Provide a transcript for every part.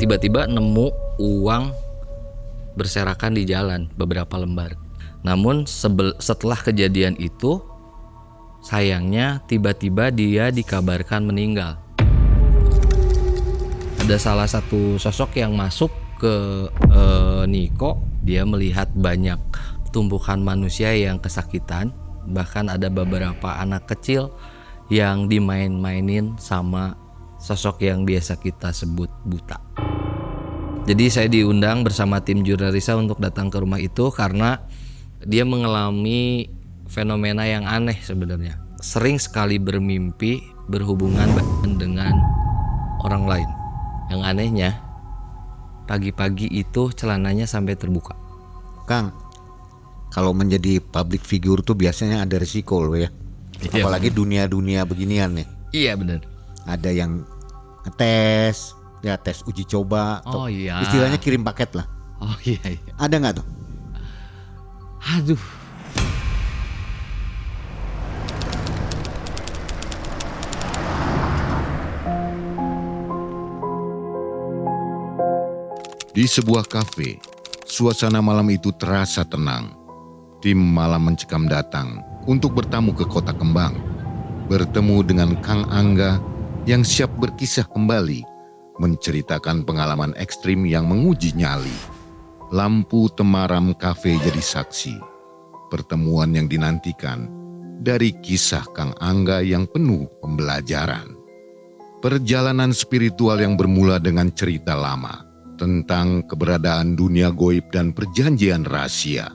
tiba-tiba nemu uang berserakan di jalan beberapa lembar. Namun setelah kejadian itu, sayangnya tiba-tiba dia dikabarkan meninggal. Ada salah satu sosok yang masuk ke Niko. Dia melihat banyak tumpukan manusia yang kesakitan. Bahkan ada beberapa anak kecil yang dimain-mainin sama sosok yang biasa kita sebut buta. Jadi saya diundang bersama tim Jurnalisa untuk datang ke rumah itu karena dia mengalami fenomena yang aneh sebenarnya. Sering sekali bermimpi berhubungan dengan orang lain. Yang anehnya, pagi-pagi itu celananya sampai terbuka. Kang, kalau menjadi public figure tuh biasanya ada resiko loh ya. Iya, apalagi dunia-dunia beginian nih. Iya benar. Ada yang ngetes, ya tes uji coba. Oh iya. Istilahnya kirim paket lah. Oh iya. Ada nggak tuh? Aduh. Di sebuah kafe, suasana malam itu terasa tenang. Tim Malam Mencekam datang untuk bertamu ke Kota Kembang. Bertemu dengan Kang Angga yang siap berkisah kembali, menceritakan pengalaman ekstrim yang menguji nyali. Lampu temaram kafe jadi saksi. Pertemuan yang dinantikan dari kisah Kang Angga yang penuh pembelajaran. Perjalanan spiritual yang bermula dengan cerita lama tentang keberadaan dunia goib dan perjanjian rahasia.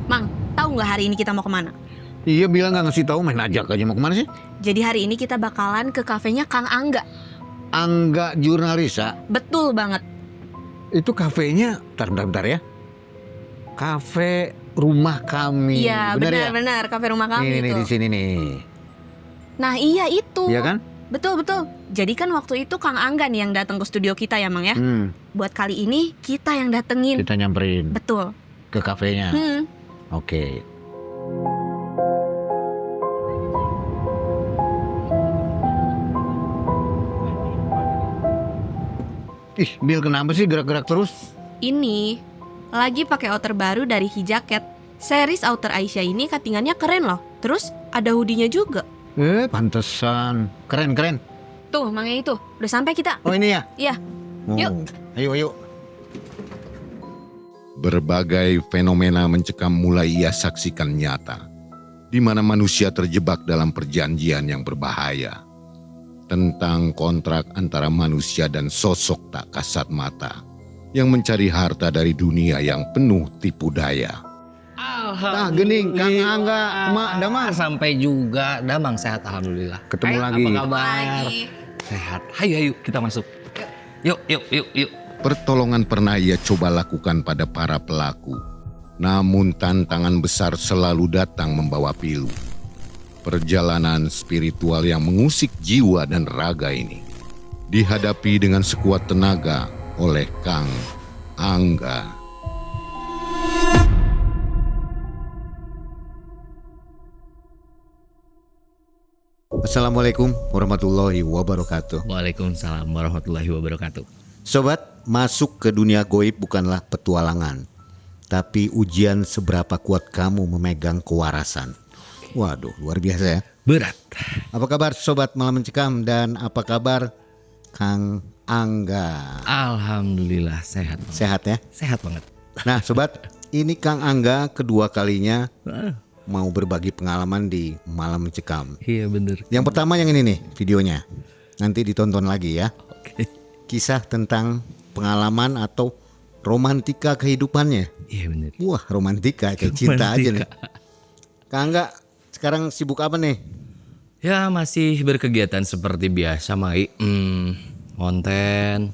Mang, tahu nggak hari ini kita mau kemana? Iya, bilang nggak ngasih tahu, main ajak aja. Mau kemana sih? Jadi hari ini kita bakalan ke kafenya Kang Angga. Angga Jurnalisa. Betul banget. Itu kafenya, bentar ya. Kafe rumah kami. Iya, benar-benar kafe rumah kami ini itu. Di sini nih. Nah iya itu. Iya kan? Betul. Jadi kan waktu itu Kang Angga nih yang datang ke studio kita ya Mang ya. Buat kali ini kita yang datengin. Kita nyamperin. Betul. Ke kafenya. Oke. Ih, Bill kenapa sih gerak-gerak terus? Ini lagi pakai outer baru dari Hijacket. Series outer Aisyah ini cuttingannya keren loh. Terus ada hoodie-nya juga. Pantesan. Keren. Tuh, Mang itu. Udah sampai kita. Oh ini ya? Iya. Yuk. Ayo. Berbagai fenomena mencekam mulai ia saksikan nyata, di mana manusia terjebak dalam perjanjian yang berbahaya. Tentang kontrak antara manusia dan sosok tak kasat mata yang mencari harta dari dunia yang penuh tipu daya. Gening, Kang Angga, Mak, Damang. Sampai juga, Damang sehat alhamdulillah. Ketemu lagi. Apa kabar? Sehat. Ayo kita masuk. Yuk. Pertolongan pernah ia coba lakukan pada para pelaku, namun tantangan besar selalu datang membawa pilu. Perjalanan spiritual yang mengusik jiwa dan raga ini dihadapi dengan sekuat tenaga oleh Kang Angga. Assalamualaikum warahmatullahi wabarakatuh. Waalaikumsalam warahmatullahi wabarakatuh. Sobat, masuk ke dunia goib bukanlah petualangan, tapi ujian seberapa kuat kamu memegang kewarasan. Waduh, luar biasa ya. Berat. Apa kabar Sobat Malam Mencekam dan apa kabar Kang Angga? Alhamdulillah sehat. Sehat ya? Sehat banget. Nah Sobat, ini Kang Angga kedua kalinya mau berbagi pengalaman di Malam Mencekam. Iya bener. Yang pertama yang ini nih videonya, nanti ditonton lagi ya. Oke. Kisah tentang pengalaman atau romantika kehidupannya. Iya bener. Wah, romantika kayak cinta aja nih. Kang Angga sekarang sibuk apa nih? Ya masih berkegiatan seperti biasa Mai. Konten,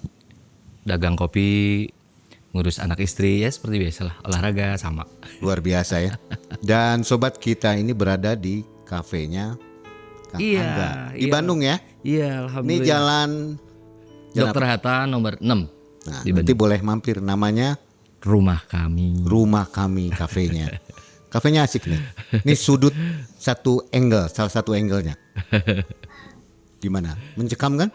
dagang kopi, ngurus anak istri ya seperti biasa lah. Olahraga sama. Luar biasa ya. Dan sobat kita ini berada di kafenya Kang Angga di Bandung ya. Iya alhamdulillah. Ini jalan Dr. Hatta nomor 6. Nah, nanti boleh mampir, namanya Rumah Kami kafenya. Kafenya asik nih. Ini sudut salah satu angle-nya. Gimana? Mencekam kan?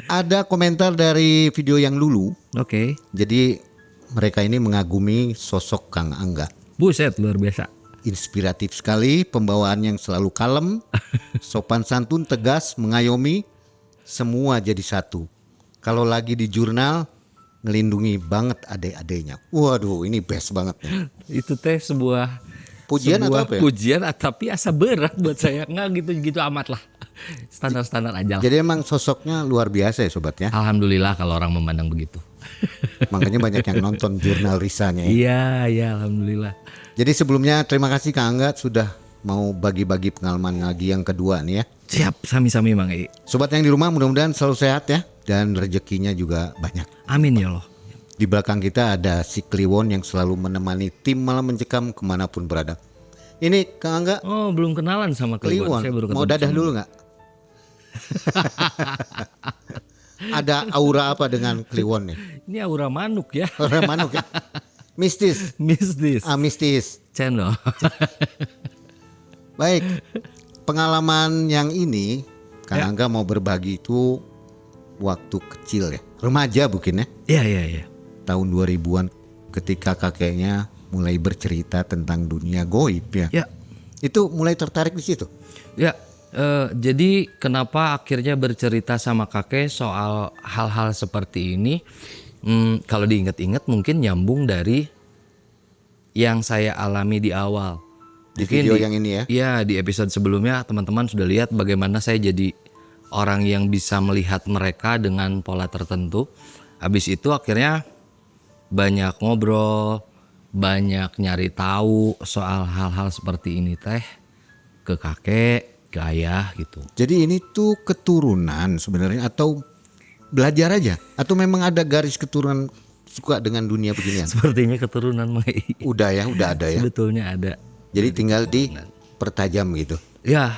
Ada komentar dari video yang dulu. Oke. Jadi mereka ini mengagumi sosok Kang Angga. Buset, luar biasa. Inspiratif sekali, pembawaan yang selalu kalem, sopan santun, tegas, mengayomi, semua jadi satu. Kalau lagi di jurnal, ngelindungi banget adik-adiknya. Waduh, ini best banget nih. Itu teh sebuah Pujian atau apa ya? Pujian, tapi asa berat buat saya. Nggak gitu-gitu amat lah. Standar-standar aja lah. Jadi emang sosoknya luar biasa ya sobat ya. Alhamdulillah kalau orang memandang begitu. Makanya banyak yang nonton jurnal Risanya ya. Iya, iya, alhamdulillah. Jadi sebelumnya terima kasih Kang Angga sudah mau bagi-bagi pengalaman lagi yang kedua nih ya. Siap, sami-sami Mang Ei. Sobat yang di rumah mudah-mudahan selalu sehat ya. Dan rezekinya juga banyak. Amin ya Allah. Di belakang kita ada si Kliwon yang selalu menemani tim Malam Mencekam kemanapun berada. Ini Kang Angga, Oh, belum kenalan sama Kliwon. Kliwon, Saya baru mau ketemu dadah sama- dulu nggak? Ada aura apa dengan Kliwon nih? Ini aura manuk ya. Orang manuk ya? Mistis, Mistis. mistis. Channel. Baik, pengalaman yang ini Kang Ya. Angga mau berbagi itu waktu kecil ya, remaja mungkin ya, Iya, iya, iya. tahun 2000-an ketika kakeknya mulai bercerita tentang dunia goib ya. Ya, Itu mulai tertarik di situ. ya. Jadi kenapa akhirnya bercerita sama kakek soal hal-hal seperti ini? Kalau diingat-ingat mungkin nyambung dari yang saya alami di awal. Di Mungkin video yang ini ya. Iya, di episode sebelumnya teman-teman sudah lihat bagaimana saya jadi orang yang bisa melihat mereka dengan pola tertentu. Habis itu akhirnya banyak ngobrol, banyak nyari tahu soal hal-hal seperti ini teh ke kakek, ke ayah gitu. Jadi ini tuh keturunan sebenarnya atau belajar aja atau memang ada garis keturunan suka dengan dunia beginian? Sepertinya keturunan Mai. Udah ya, udah ada ya. Sebetulnya ada. Jadi tinggal dipertajam gitu. Ya,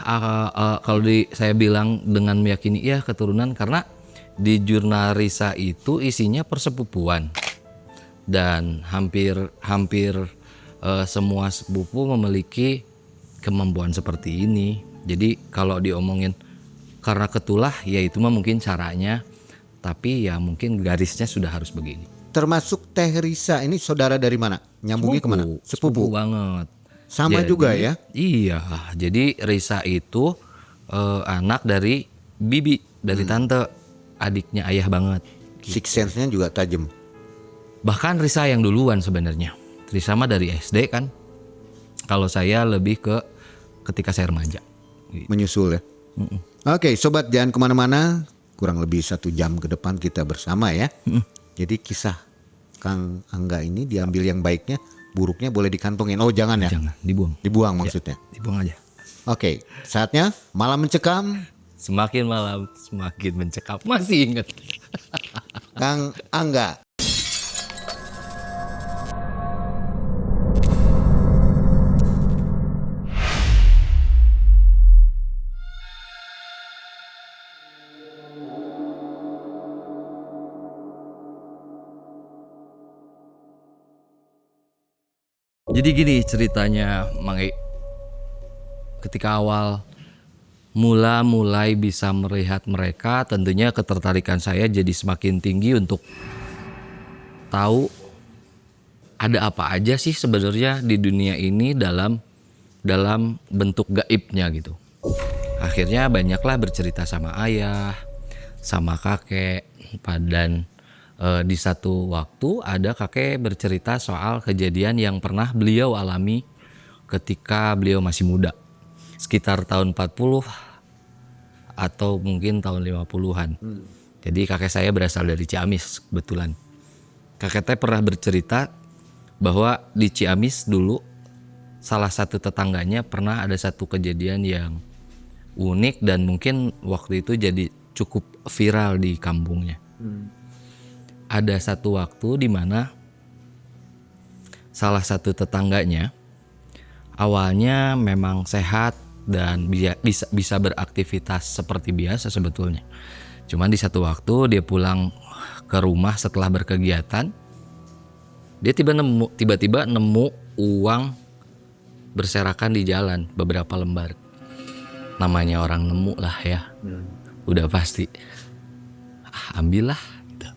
kalau saya bilang dengan meyakini ya keturunan karena di jurnal Risa itu isinya persepupuan dan hampir semua sepupu memiliki kemampuan seperti ini. Jadi kalau diomongin karena ketulah ya itu mah mungkin caranya, tapi ya mungkin garisnya sudah harus begini. Termasuk Teh Risa ini saudara dari mana? Nyambungnya kemana? Sepupu banget. Sama Jadi, juga ya? Iya, jadi Risa itu anak dari bibi, dari tante, adiknya ayah banget. Six sense-nya juga tajam. Bahkan Risa yang duluan sebenarnya. Risa mah dari SD kan. Kalau saya lebih ke ketika saya remaja. Menyusul ya. Oke, sobat jangan kemana-mana. Kurang lebih 1 jam ke depan kita bersama ya. Jadi kisah Kang Angga ini diambil yang baiknya, buruknya boleh dikantongin. Oh jangan ya? Jangan dibuang. Dibuang maksudnya. Dibuang aja. Oke, saatnya Malam Mencekam. Semakin malam semakin mencekam. Masih ingat. Kang Angga. Jadi gini ceritanya Mang E. Ketika awal mulai bisa melihat mereka, tentunya ketertarikan saya jadi semakin tinggi untuk tahu ada apa aja sih sebenarnya di dunia ini dalam bentuk gaibnya gitu. Akhirnya banyaklah bercerita sama ayah, sama kakek, dan di satu waktu ada kakek bercerita soal kejadian yang pernah beliau alami ketika beliau masih muda. Sekitar tahun 40 atau mungkin tahun 50-an. Jadi kakek saya berasal dari Ciamis kebetulan. Kakek saya pernah bercerita bahwa di Ciamis dulu salah satu tetangganya pernah ada satu kejadian yang unik dan mungkin waktu itu jadi cukup viral di kampungnya. Ada satu waktu di mana salah satu tetangganya awalnya memang sehat dan bisa beraktivitas seperti biasa sebetulnya. Cuman di satu waktu dia pulang ke rumah setelah berkegiatan, dia tiba-tiba nemu uang berserakan di jalan beberapa lembar. namanya orang nemu lah ya, udah pasti ambillah gitu.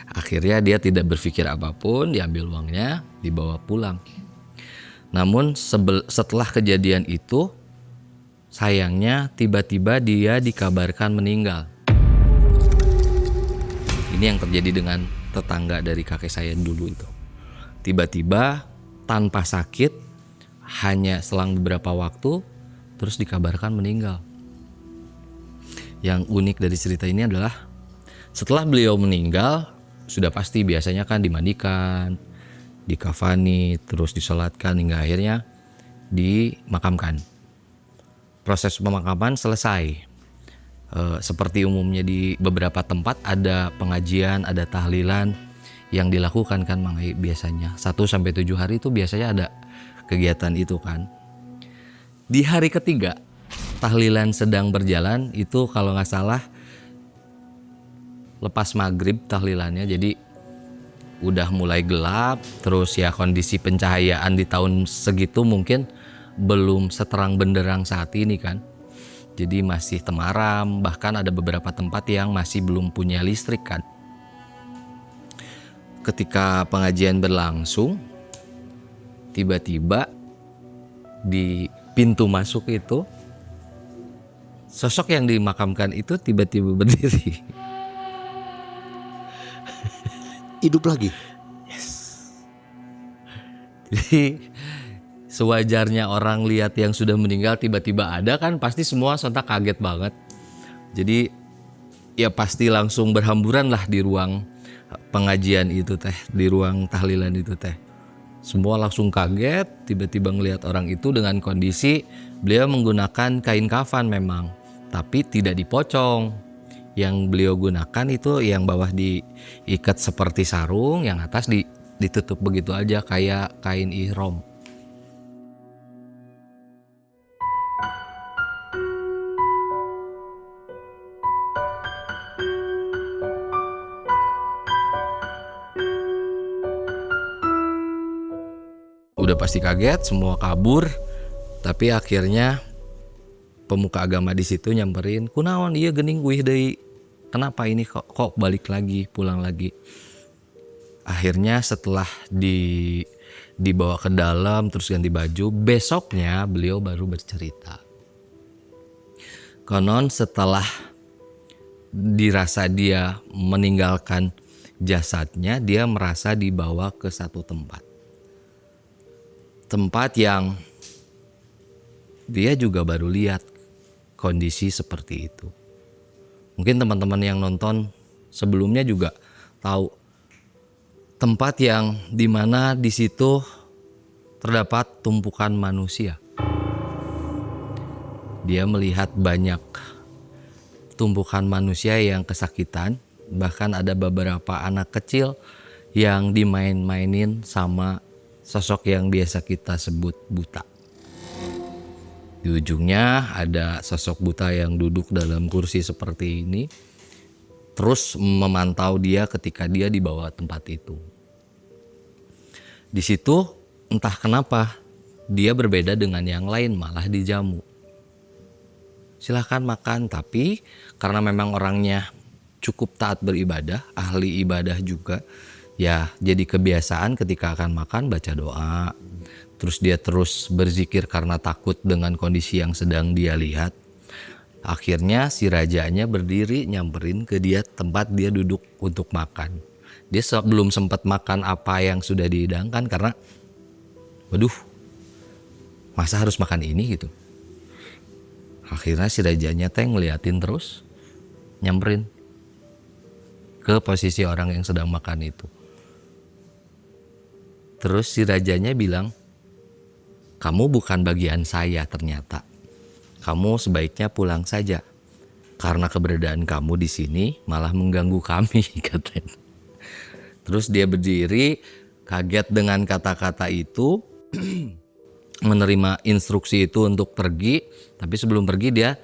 Akhirnya dia tidak berpikir apapun, diambil uangnya, dibawa pulang. Namun setelah kejadian itu, sayangnya tiba-tiba dia dikabarkan meninggal. Ini yang terjadi dengan tetangga dari kakek saya dulu itu. Tiba-tiba tanpa sakit, hanya selang beberapa waktu, terus dikabarkan meninggal. Yang unik dari cerita ini adalah setelah beliau meninggal, sudah pasti biasanya kan dimandikan, dikafani, terus disolatkan hingga akhirnya dimakamkan. Proses pemakaman selesai. Seperti umumnya di beberapa tempat ada pengajian, ada tahlilan yang dilakukan kan Mang Ai biasanya. 1-7 hari itu biasanya ada kegiatan itu kan. Di hari ketiga tahlilan sedang berjalan itu kalau nggak salah lepas maghrib tahlilannya, jadi udah mulai gelap, terus ya kondisi pencahayaan di tahun segitu mungkin belum seterang benderang saat ini kan, jadi masih temaram, bahkan ada beberapa tempat yang masih belum punya listrik kan. Ketika pengajian berlangsung, tiba-tiba di pintu masuk itu sosok yang dimakamkan itu tiba-tiba berdiri. Hidup lagi. Jadi sewajarnya orang lihat yang sudah meninggal tiba-tiba ada kan, pasti semua sontak kaget banget. Jadi ya pasti langsung berhamburan lah di ruang pengajian itu teh, di ruang tahlilan itu teh. Semua langsung kaget tiba-tiba ngelihat orang itu dengan kondisi beliau menggunakan kain kafan memang, tapi tidak dipocong. Yang beliau gunakan itu yang bawah diikat seperti sarung, yang atas ditutup begitu aja kayak kain ihram. Udah pasti kaget, semua kabur, tapi akhirnya pemuka agama di situ nyamperin, kunaon iya geuning wih deui, kenapa ini kok balik lagi, pulang lagi. Akhirnya setelah dibawa ke dalam terus ganti baju, besoknya beliau baru bercerita. Konon setelah dirasa dia meninggalkan jasadnya, dia merasa dibawa ke satu tempat yang dia juga baru lihat kondisi seperti itu. Mungkin teman-teman yang nonton sebelumnya juga tahu tempat yang dimana di situ terdapat tumpukan manusia. Dia melihat banyak tumpukan manusia yang kesakitan, bahkan ada beberapa anak kecil yang dimain-mainin sama sosok yang biasa kita sebut buta. Di ujungnya ada sosok buta yang duduk dalam kursi seperti ini, terus memantau dia ketika dia dibawa tempat itu. Di situ entah kenapa dia berbeda dengan yang lain, malah dijamu. Silahkan makan, tapi karena memang orangnya cukup taat beribadah, ahli ibadah juga, ya jadi kebiasaan ketika akan makan baca doa. Terus dia terus berzikir karena takut dengan kondisi yang sedang dia lihat. Akhirnya si rajanya berdiri nyamperin ke dia tempat dia duduk untuk makan. Dia belum sempat makan apa yang sudah dihidangkan karena waduh, masa harus makan ini gitu. Akhirnya si rajanya teh ngeliatin terus, nyamperin ke posisi orang yang sedang makan itu. Terus si rajanya bilang, kamu bukan bagian saya ternyata. Kamu sebaiknya pulang saja. Karena keberadaan kamu di sini malah mengganggu kami, katanya. Terus dia berdiri, kaget dengan kata-kata itu, menerima instruksi itu untuk pergi. Tapi sebelum pergi dia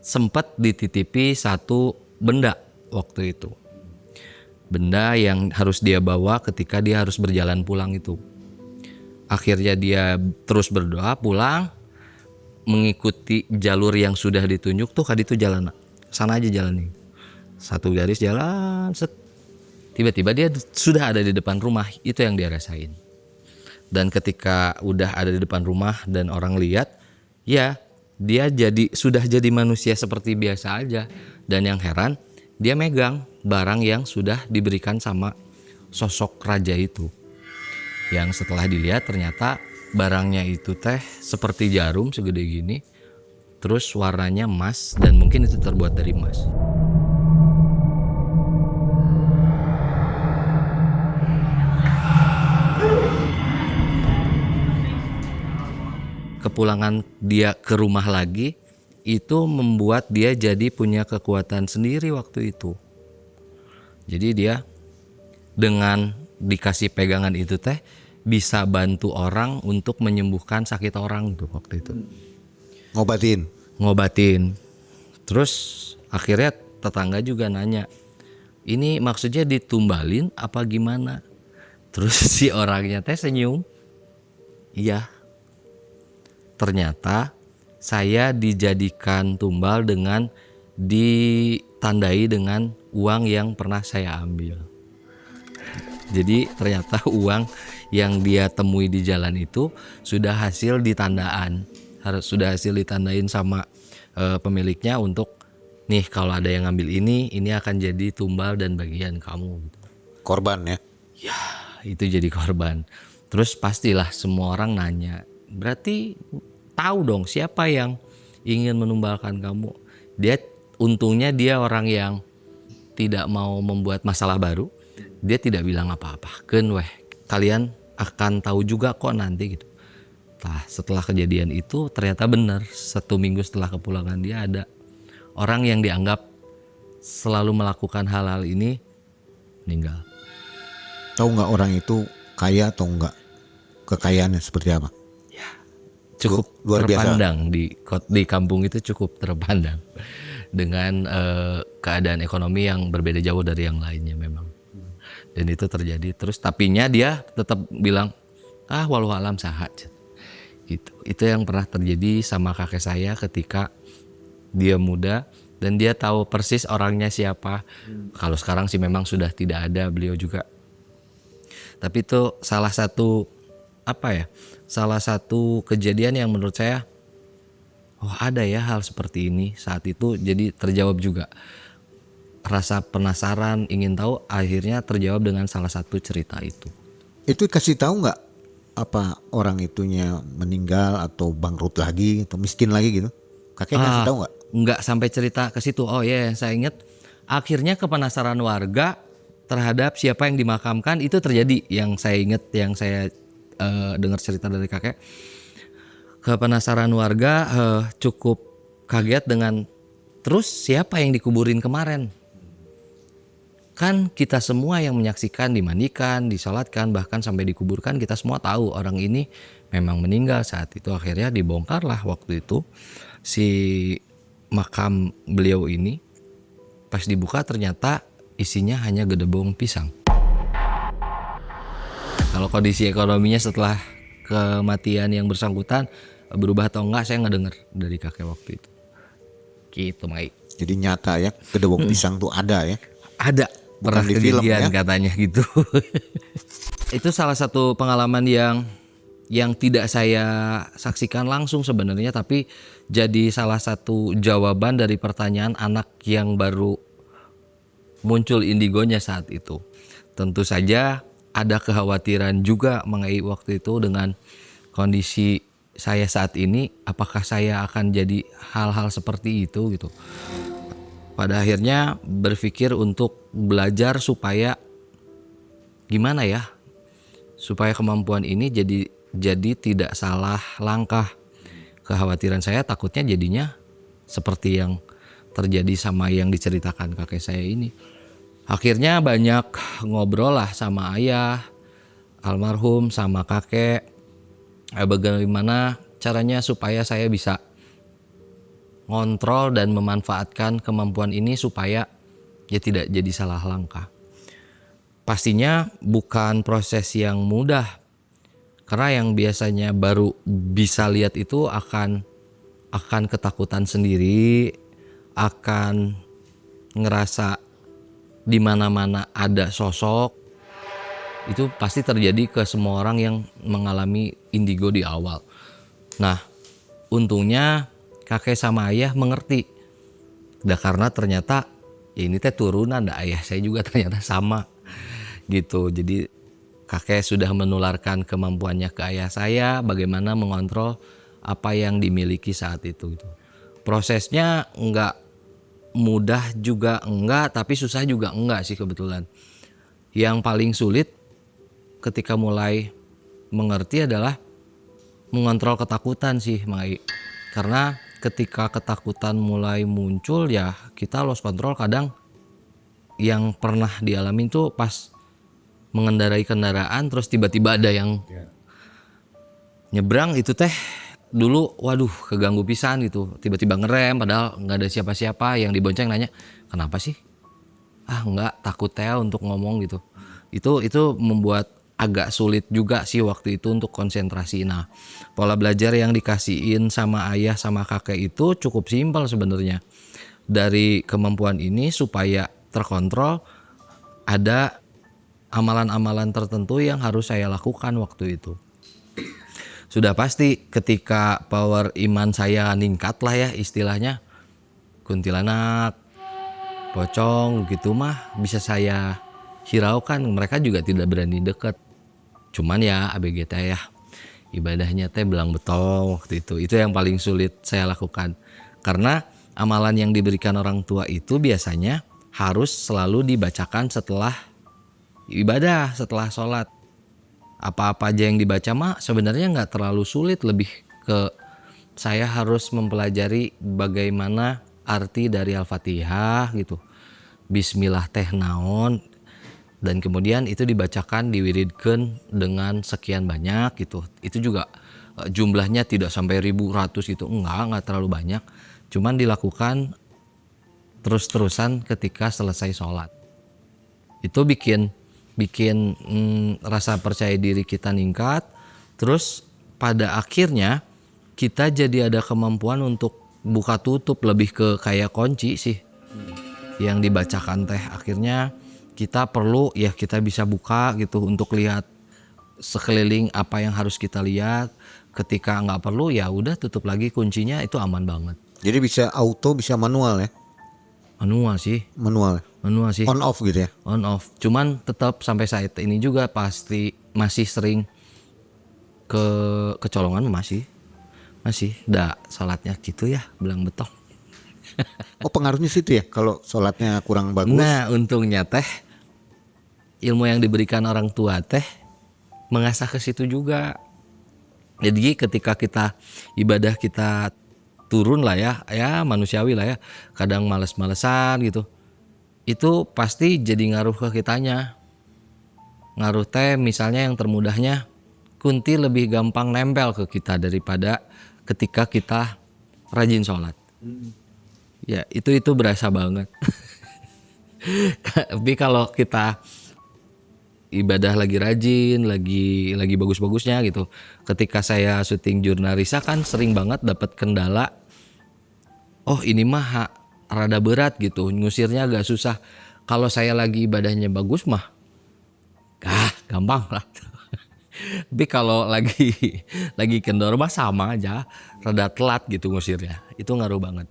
sempat dititipi satu benda waktu itu. Benda yang harus dia bawa ketika dia harus berjalan pulang itu. Akhirnya dia terus berdoa pulang. mengikuti jalur yang sudah ditunjuk tuh kadi itu jalan sana aja jalan nih. Satu garis jalan set. Tiba-tiba dia sudah ada di depan rumah, itu yang dia rasain. Dan ketika udah ada di depan rumah dan orang lihat, ya dia sudah jadi manusia seperti biasa aja. Dan yang heran, dia megang barang yang sudah diberikan sama sosok raja itu. Yang setelah dilihat ternyata barangnya itu teh seperti jarum segede gini, terus warnanya emas dan mungkin itu terbuat dari emas. Kepulangan dia ke rumah lagi itu membuat dia jadi punya kekuatan sendiri waktu itu. Jadi dia dengan dikasih pegangan itu teh bisa bantu orang untuk menyembuhkan sakit orang tuh waktu itu. Ngobatin. Terus akhirnya tetangga juga nanya, ini maksudnya ditumbalin apa gimana? Terus si orangnya teh senyum. Iya. Ternyata saya dijadikan tumbal dengan ditandai dengan uang yang pernah saya ambil. Jadi ternyata uang yang dia temui di jalan itu sudah hasil ditandaan, sudah hasil ditandain sama pemiliknya untuk nih kalau ada yang ngambil ini akan jadi tumbal dan bagian kamu. Korban ya? Ya itu jadi korban. Terus pastilah semua orang nanya, berarti tahu dong siapa yang ingin menumbalkan kamu. Untungnya dia orang yang tidak mau membuat masalah baru. Dia tidak bilang apa-apa. Kalian akan tahu juga kok nanti gitu. Nah, setelah kejadian itu ternyata benar 1 minggu setelah kepulangan dia ada orang yang dianggap selalu melakukan hal-hal ini meninggal. Tahu nggak orang itu kaya atau enggak? Kekayaannya seperti apa? Ya, cukup luar terpandang biasa. Di kampung itu cukup terpandang dengan keadaan ekonomi yang berbeda jauh dari yang lainnya memang. Dan itu terjadi terus, tapinya dia tetap bilang walau alam saha gitu. Itu yang pernah terjadi sama kakek saya ketika dia muda dan dia tahu persis orangnya siapa. Kalau sekarang sih memang sudah tidak ada beliau juga. Tapi itu salah satu kejadian yang menurut saya ada ya hal seperti ini saat itu, jadi terjawab juga. Rasa penasaran, ingin tahu akhirnya terjawab dengan salah satu cerita itu. Itu kasih tahu nggak apa orang itunya meninggal atau bangkrut lagi atau miskin lagi gitu? Kakek kasih tahu nggak? Nggak sampai cerita ke situ. Oh ya, saya ingat akhirnya kepenasaran warga terhadap siapa yang dimakamkan itu terjadi. Yang saya ingat, yang saya dengar cerita dari kakek. Kepenasaran warga cukup kaget dengan terus siapa yang dikuburin kemarin? Kan kita semua yang menyaksikan dimandikan, disolatkan, bahkan sampai dikuburkan, kita semua tahu orang ini memang meninggal saat itu. Akhirnya dibongkarlah waktu itu si makam beliau ini. Pas dibuka ternyata isinya hanya gedebong pisang. Kalau kondisi ekonominya setelah kematian yang bersangkutan berubah atau enggak saya nggak dengar dari kakek waktu itu. Gitu, Mai. Jadi nyata ya, gedebong pisang tuh ada ya? Ada. Pernah di film kejadian ya? Katanya gitu. Itu salah satu pengalaman yang tidak saya saksikan langsung sebenarnya, tapi jadi salah satu jawaban dari pertanyaan anak yang baru muncul indigonya saat itu. Tentu saja ada kekhawatiran juga mengenai waktu itu dengan kondisi saya saat ini, apakah saya akan jadi hal-hal seperti itu gitu. Pada akhirnya berpikir untuk belajar supaya gimana ya, supaya kemampuan ini jadi tidak salah langkah. Kekhawatiran saya takutnya jadinya seperti yang terjadi sama yang diceritakan kakek saya ini. Akhirnya banyak ngobrol lah sama ayah almarhum, sama kakek, bagaimana caranya supaya saya bisa ngontrol dan memanfaatkan kemampuan ini supaya ya tidak jadi salah langkah. Pastinya bukan proses yang mudah, karena yang biasanya baru bisa lihat itu akan akan ketakutan sendiri, akan ngerasa di mana-mana ada sosok. Itu pasti terjadi ke semua orang yang mengalami indigo di awal. Nah, untungnya kakek sama ayah mengerti. Karena ternyata ya ini teh turunan, ayah saya juga ternyata sama gitu. Jadi kakek sudah menularkan kemampuannya ke ayah saya bagaimana mengontrol apa yang dimiliki saat itu. Prosesnya enggak mudah juga enggak, tapi susah juga enggak sih kebetulan. Yang paling sulit ketika mulai mengerti adalah mengontrol ketakutan sih, Mai. Karena ketika ketakutan mulai muncul ya kita lost control. Kadang yang pernah dialami tuh pas mengendarai kendaraan terus tiba-tiba ada yang nyebrang itu teh dulu waduh keganggu pisan gitu, tiba-tiba ngerem padahal nggak ada siapa-siapa, yang dibonceng nanya kenapa sih, nggak takut teh untuk ngomong gitu. Itu membuat agak sulit juga sih waktu itu untuk konsentrasi. Nah, pola belajar yang dikasihin sama ayah sama kakek itu cukup simpel sebenarnya. Dari kemampuan ini supaya terkontrol ada amalan-amalan tertentu yang harus saya lakukan waktu itu. Sudah pasti ketika power iman saya meningkat lah ya istilahnya, kuntilanak, pocong gitu mah bisa saya hiraukan, mereka juga tidak berani dekat. Cuman ya ABG teh ya ibadahnya teh belang betong waktu itu yang paling sulit saya lakukan. Karena amalan yang diberikan orang tua itu biasanya harus selalu dibacakan setelah ibadah, setelah sholat. Apa-apa aja yang dibaca mah sebenarnya nggak terlalu sulit, lebih ke saya harus mempelajari bagaimana arti dari Al-Fatihah gitu, Bismillah teh naon, dan kemudian itu dibacakan diwiridkeun dengan sekian banyak gitu. Itu juga jumlahnya tidak sampai ribu ratus gitu, enggak terlalu banyak, cuman dilakukan terus-terusan ketika selesai sholat. Itu bikin rasa percaya diri kita meningkat. Terus pada akhirnya kita jadi ada kemampuan untuk buka tutup, lebih ke kayak kunci sih yang dibacakan teh. Akhirnya kita perlu ya kita bisa buka gitu untuk lihat sekeliling apa yang harus kita lihat. Ketika nggak perlu ya udah tutup lagi kuncinya, itu aman banget. Jadi bisa auto, bisa manual ya? Manual sih. On off gitu ya? On off. Cuman tetap sampai saat ini juga pasti masih sering kecolongan, masih salatnya gitu ya belang betong. Oh, pengaruhnya situ ya kalau sholatnya kurang bagus? Nah, untungnya teh ilmu yang diberikan orang tua teh mengasah ke situ juga. Jadi ketika kita ibadah kita turun lah ya manusiawi lah ya, kadang males-malesan gitu, itu pasti jadi ngaruh ke kitanya. Ngaruh teh misalnya yang termudahnya kunti lebih gampang nempel ke kita daripada ketika kita rajin sholat. Ya itu berasa banget. Tapi kalau kita ibadah lagi rajin, lagi bagus-bagusnya gitu. Ketika saya syuting Jurnarisa kan sering banget dapat kendala. Oh ini mah rada berat gitu, ngusirnya agak susah. Kalau saya lagi ibadahnya bagus mah, gampang lah. Tapi kalau lagi kendor mah sama aja, rada telat gitu ngusirnya. Itu ngaruh banget.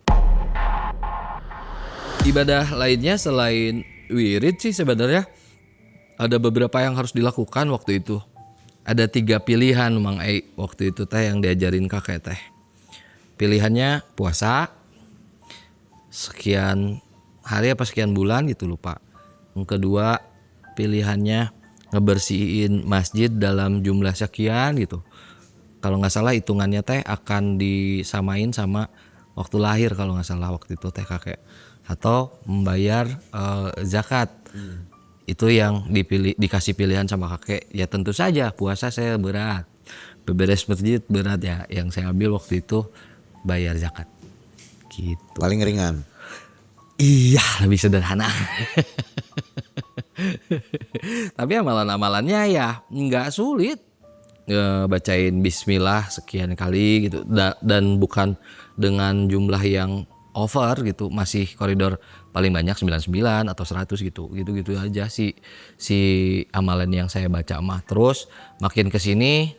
Ibadah lainnya selain wirid sih sebenarnya ada beberapa yang harus dilakukan waktu itu. Ada 3 pilihan Mang Ei waktu itu teh yang diajarin kakek teh. Pilihannya puasa sekian hari apa sekian bulan gitu lupa. Yang kedua pilihannya ngebersihin masjid dalam jumlah sekian gitu. Kalau nggak salah hitungannya teh akan disamain sama waktu lahir kalau nggak salah waktu itu teh kakek. Atau membayar zakat. Itu yang dikasih pilihan sama kakek. Ya tentu saja puasa saya berat, beberes masjid berat ya. Yang saya ambil waktu itu bayar zakat gitu. Paling ringan. Iya, lebih sederhana. Tapi amalan-amalannya ya nggak sulit. bacain bismillah sekian kali gitu dan bukan dengan jumlah yang over gitu, masih koridor paling banyak 99 atau 100 gitu aja si amalan yang saya baca mah. Terus makin kesini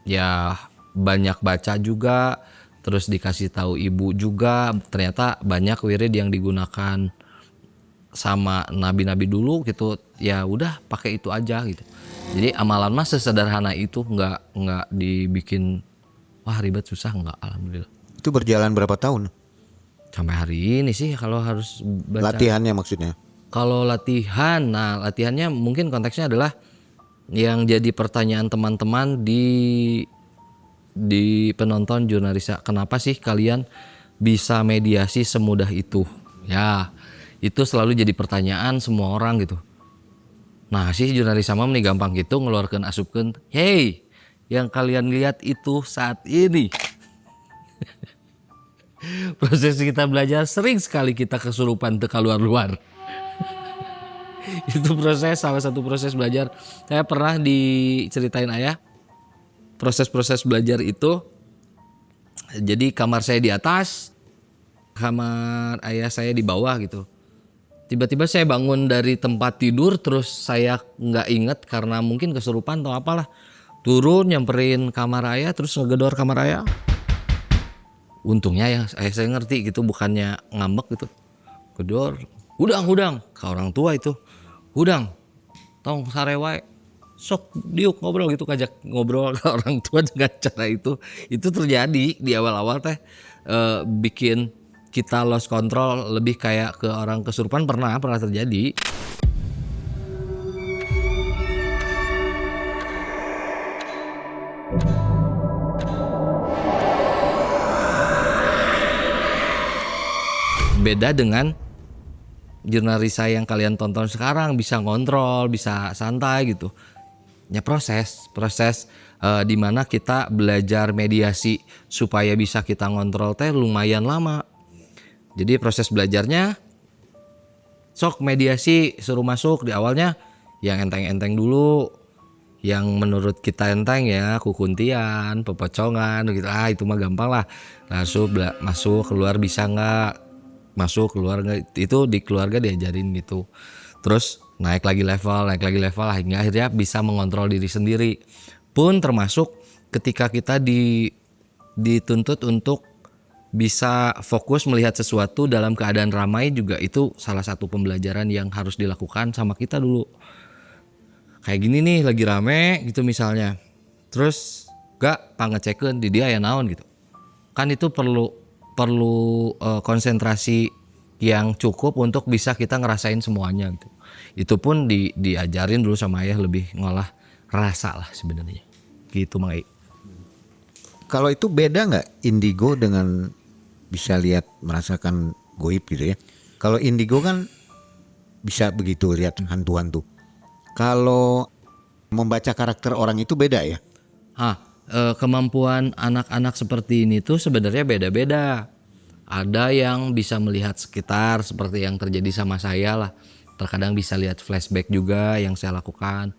ya banyak baca juga, terus dikasih tahu ibu juga ternyata banyak wirid yang digunakan sama nabi-nabi dulu gitu, ya udah pakai itu aja gitu. Jadi amalan mah sesederhana itu, nggak dibikin wah ribet susah, nggak, alhamdulillah. Itu berjalan berapa tahun? Sampai hari ini sih kalau harus baca. Latihannya maksudnya? Kalau latihan, nah latihannya mungkin konteksnya adalah yang jadi pertanyaan teman-teman di penonton Jurnalisa, kenapa sih kalian bisa mediasi semudah itu? Ya, itu selalu jadi pertanyaan semua orang gitu. Nah sih Jurnalisa mah nih gampang gitu ngeluarkan asupkeun, hey yang kalian lihat itu saat ini. Proses kita belajar sering sekali kita kesurupan teu kaluar-luar. Itu salah satu proses belajar. Saya pernah diceritain ayah proses-proses belajar itu. Jadi kamar saya di atas, kamar ayah saya di bawah gitu. Tiba-tiba saya bangun dari tempat tidur, terus saya nggak inget karena mungkin kesurupan atau apalah. Turun nyamperin kamar ayah, terus ngegedor kamar ayah. Untungnya ya saya ngerti gitu, bukannya ngambek gitu. Gedor, hudang ke orang tua itu. Hudang, tong sare wae. Sok diuk ngobrol gitu, kajak ngobrol ke orang tua dengan cara itu. Itu terjadi di awal-awal teh bikin kita lost control, lebih kayak ke orang kesurupan, pernah terjadi. Beda dengan Jurnalisa yang kalian tonton sekarang, bisa ngontrol, bisa santai gitu. Ya proses di mana kita belajar mediasi supaya bisa kita ngontrol teh lumayan lama. Jadi proses belajarnya sok mediasi suruh masuk di awalnya yang enteng-enteng dulu, yang menurut kita enteng ya, kukuntian, pepocongan gitu. Itu mah gampang lah. Langsung masuk keluar bisa nggak, masuk keluar nggak, itu di keluarga diajarin gitu. Terus naik lagi level lah hingga akhirnya bisa mengontrol diri sendiri. Pun termasuk ketika kita dituntut untuk bisa fokus melihat sesuatu dalam keadaan ramai juga, itu salah satu pembelajaran yang harus dilakukan sama kita dulu. Kayak gini nih lagi rame gitu misalnya, terus gak pangecekeun di dia ya naon gitu. Kan itu perlu konsentrasi yang cukup untuk bisa kita ngerasain semuanya gitu. Itu pun diajarin dulu sama ayah, lebih ngolah rasa lah sebenarnya. Gitu Mang Ei. Kalau itu beda nggak indigo dengan bisa lihat merasakan goib gitu ya? Kalau indigo kan bisa begitu lihat hantu-hantu. Kalau membaca karakter orang itu beda ya? Kemampuan anak-anak seperti ini tuh sebenarnya beda-beda. Ada yang bisa melihat sekitar seperti yang terjadi sama saya lah. Terkadang bisa lihat flashback juga yang saya lakukan.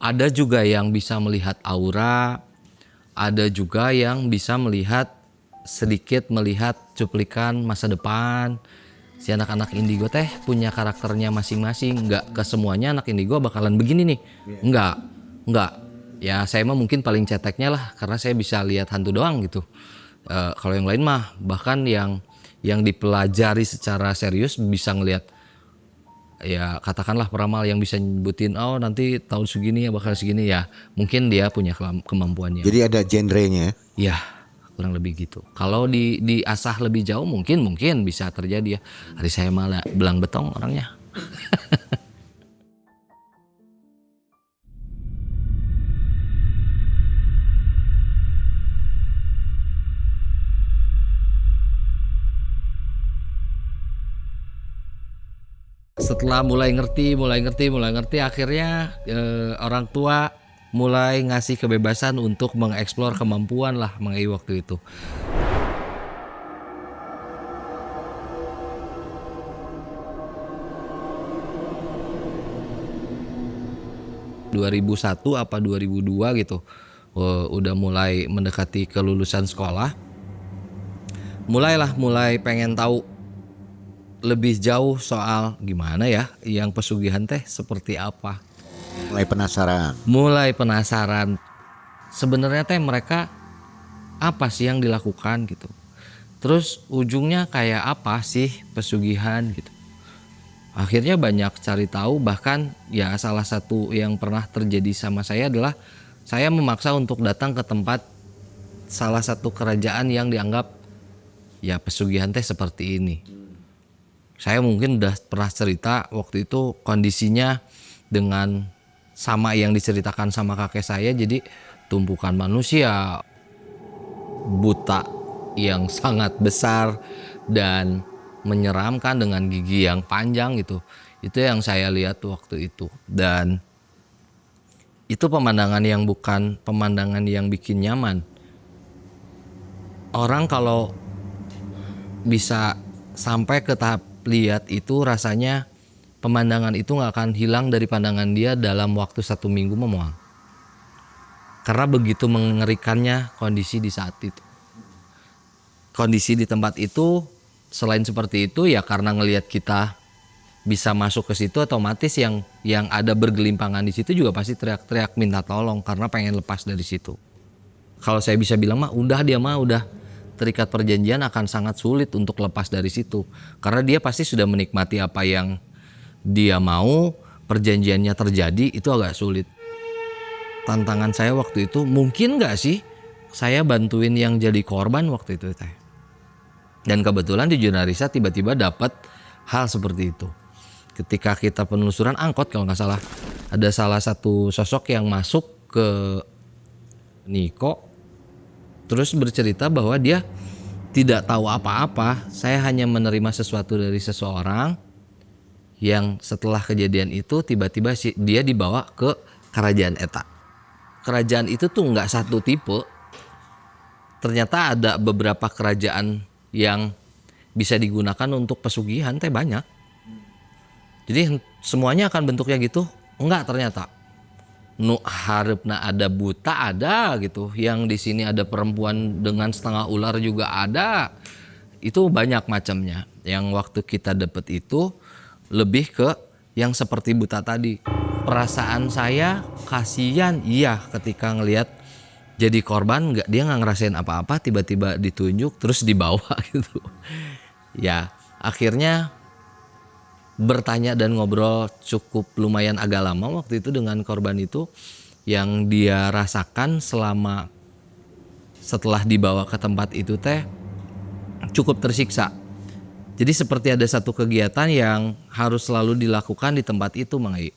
Ada juga yang bisa melihat aura. Ada juga yang bisa melihat cuplikan masa depan. Si anak-anak indigo teh punya karakternya masing-masing. Nggak ke semuanya anak indigo bakalan begini nih. Nggak. Ya saya mah mungkin paling ceteknya lah, karena saya bisa lihat hantu doang gitu. Kalau yang lain mah bahkan yang dipelajari secara serius bisa ngelihat, ya katakanlah peramal yang bisa nyebutin nanti tahun segini ya bakal segini, ya mungkin dia punya kemampuannya. Jadi ada genrenya ya? Ya kurang lebih gitu. Kalau diasah lebih jauh mungkin bisa terjadi ya. Hari saya malah belang betong orangnya. Setelah mulai ngerti akhirnya orang tua mulai ngasih kebebasan untuk mengeksplor kemampuan lah Mang Ei waktu itu. ...2001 apa 2002 gitu. udah mulai mendekati kelulusan sekolah, mulai pengen tahu lebih jauh soal gimana ya yang pesugihan teh seperti apa. Mulai penasaran. Sebenarnya teh mereka apa sih yang dilakukan gitu. Terus ujungnya kayak apa sih pesugihan gitu. Akhirnya banyak cari tahu, bahkan ya salah satu yang pernah terjadi sama saya adalah saya memaksa untuk datang ke tempat salah satu kerajaan yang dianggap ya pesugihan teh seperti ini. Saya mungkin udah pernah cerita waktu itu kondisinya dengan sama yang diceritakan sama kakek saya, jadi tumpukan manusia buta yang sangat besar dan menyeramkan dengan gigi yang panjang gitu. Itu yang saya lihat waktu itu. Dan itu pemandangan yang bukan pemandangan yang bikin nyaman. Orang kalau bisa sampai ke tahap lihat itu, rasanya pemandangan itu gak akan hilang dari pandangan dia dalam waktu 1 minggu memuang. Karena begitu mengerikannya kondisi di saat itu. Kondisi di tempat itu selain seperti itu ya karena ngelihat kita bisa masuk ke situ, otomatis yang ada bergelimpangan di situ juga pasti teriak-teriak minta tolong karena pengen lepas dari situ. Kalau saya bisa bilang udah terikat perjanjian, akan sangat sulit untuk lepas dari situ. Karena dia pasti sudah menikmati apa yang dia mau, perjanjiannya terjadi, itu agak sulit. Tantangan saya waktu itu, mungkin gak sih saya bantuin yang jadi korban waktu itu teh. Dan kebetulan di Junarisa tiba-tiba dapat hal seperti itu. Ketika kita penelusuran angkot kalau gak salah, ada salah satu sosok yang masuk ke Niko, terus bercerita bahwa dia tidak tahu apa-apa. Saya hanya menerima sesuatu dari seseorang yang setelah kejadian itu tiba-tiba dia dibawa ke kerajaan eta. Kerajaan itu tuh nggak satu tipe. Ternyata ada beberapa kerajaan yang bisa digunakan untuk pesugihan teh banyak. Jadi semuanya akan bentuknya gitu? Enggak ternyata. Nu harapna ada buta ada gitu. Yang di sini ada perempuan dengan setengah ular juga ada. Itu banyak macamnya. Yang waktu kita dapat itu lebih ke yang seperti buta tadi. Perasaan saya kasihan iya ketika ngelihat jadi korban, dia nggak ngerasain apa-apa, tiba-tiba ditunjuk terus dibawa gitu. Ya akhirnya bertanya dan ngobrol cukup lumayan agak lama waktu itu dengan korban itu, yang dia rasakan selama setelah dibawa ke tempat itu teh cukup tersiksa. Jadi seperti ada satu kegiatan yang harus selalu dilakukan di tempat itu, Mang Ai.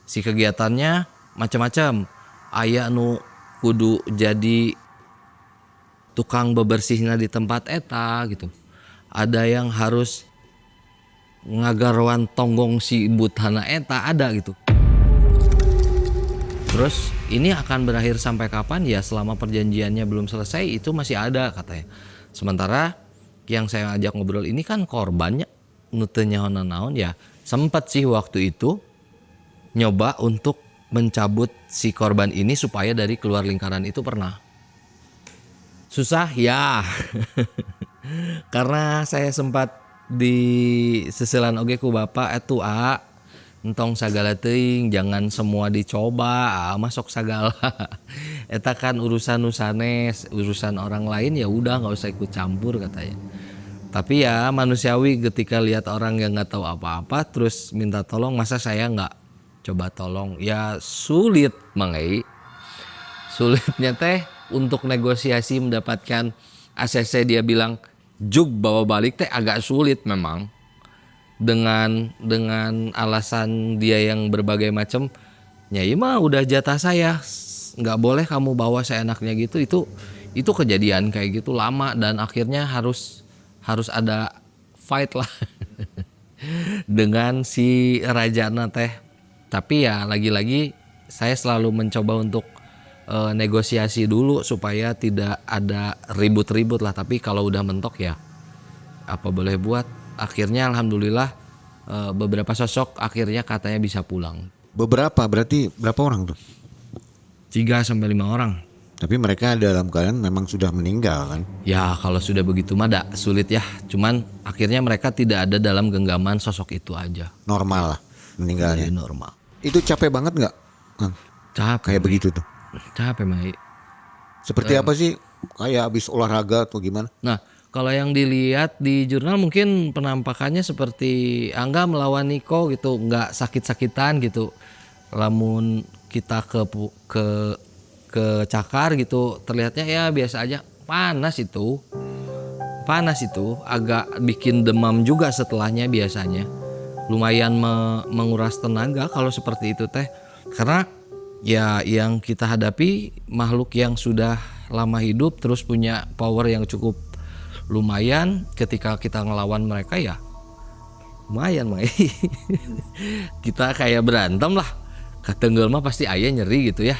Si kegiatannya macam-macam. Aya nu kudu jadi tukang bebersihnya di tempat eta gitu. Ada yang harus ngagarwan tonggong si butana eta ada gitu. Terus ini akan berakhir sampai kapan? Ya selama perjanjiannya belum selesai itu masih ada katanya. Sementara yang saya ajak ngobrol ini kan korbannya nutenya naon ya. Sempat sih waktu itu nyoba untuk mencabut si korban ini supaya dari keluar lingkaran itu pernah. Susah ya. Karena saya sempat di sesilan oge ku bapak itu entong sagala teuing, jangan semua dicoba, masuk sagala. Eta kan urusan nusanes, urusan orang lain ya udah nggak usah ikut campur katanya. Tapi ya manusiawi ketika lihat orang yang nggak tahu apa-apa terus minta tolong, masa saya nggak coba tolong? Ya sulit, Mang Ai. Sulitnya teh untuk negosiasi mendapatkan ACC, dia bilang juk bawa balik teh agak sulit memang. Dengan alasan dia yang berbagai macam, nyai mah udah jatah saya, nggak boleh kamu bawa seenaknya gitu. Itu kejadian kayak gitu lama dan akhirnya harus ada fight lah dengan si rajana teh. Tapi ya lagi-lagi saya selalu mencoba untuk negosiasi dulu supaya tidak ada ribut-ribut lah. Tapi kalau udah mentok ya apa boleh buat. Akhirnya alhamdulillah beberapa sosok akhirnya katanya bisa pulang. Beberapa berarti berapa orang tuh? 3 sampai 5 orang. Tapi mereka dalam keadaan memang sudah meninggal kan? Ya kalau sudah begitu mah sulit ya. Cuman akhirnya mereka tidak ada dalam genggaman sosok itu aja. Normal lah meninggalnya. Jadi normal. Itu capek banget nggak? Capek. Kayak begitu tuh. Capek Mai. Seperti apa sih? Kayak habis olahraga atau gimana? Nah kalau yang dilihat di jurnal mungkin penampakannya seperti Angga melawan Niko gitu. Nggak sakit-sakitan gitu. Lamun kita ke cakar gitu terlihatnya ya biasa aja. Panas itu agak bikin demam juga setelahnya biasanya. Lumayan menguras tenaga kalau seperti itu teh, karena ya yang kita hadapi makhluk yang sudah lama hidup terus punya power yang cukup lumayan. Ketika kita ngelawan mereka ya lumayan kita kayak berantem lah, ketenggel mah pasti ayah nyeri gitu ya.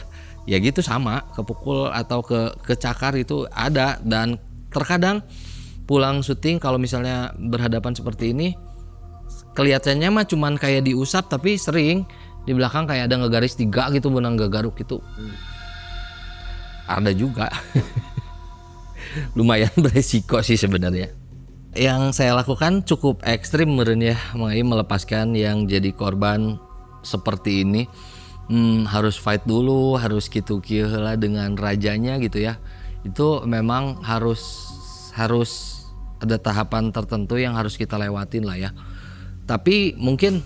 Ya gitu sama, kepukul atau kecakar itu ada. Dan terkadang pulang syuting kalau misalnya berhadapan seperti ini, kelihatannya mah cuman kayak diusap, tapi sering di belakang kayak ada ngegaris 3 gitu, benang gagaruk gitu. Ada juga. Lumayan beresiko sih sebenarnya. Yang saya lakukan cukup ekstrim meureun ya, melepaskan yang jadi korban seperti ini. Harus fight dulu, harus gitu-gitu lah dengan rajanya gitu ya. Itu memang harus ada tahapan tertentu yang harus kita lewatin lah ya. Tapi mungkin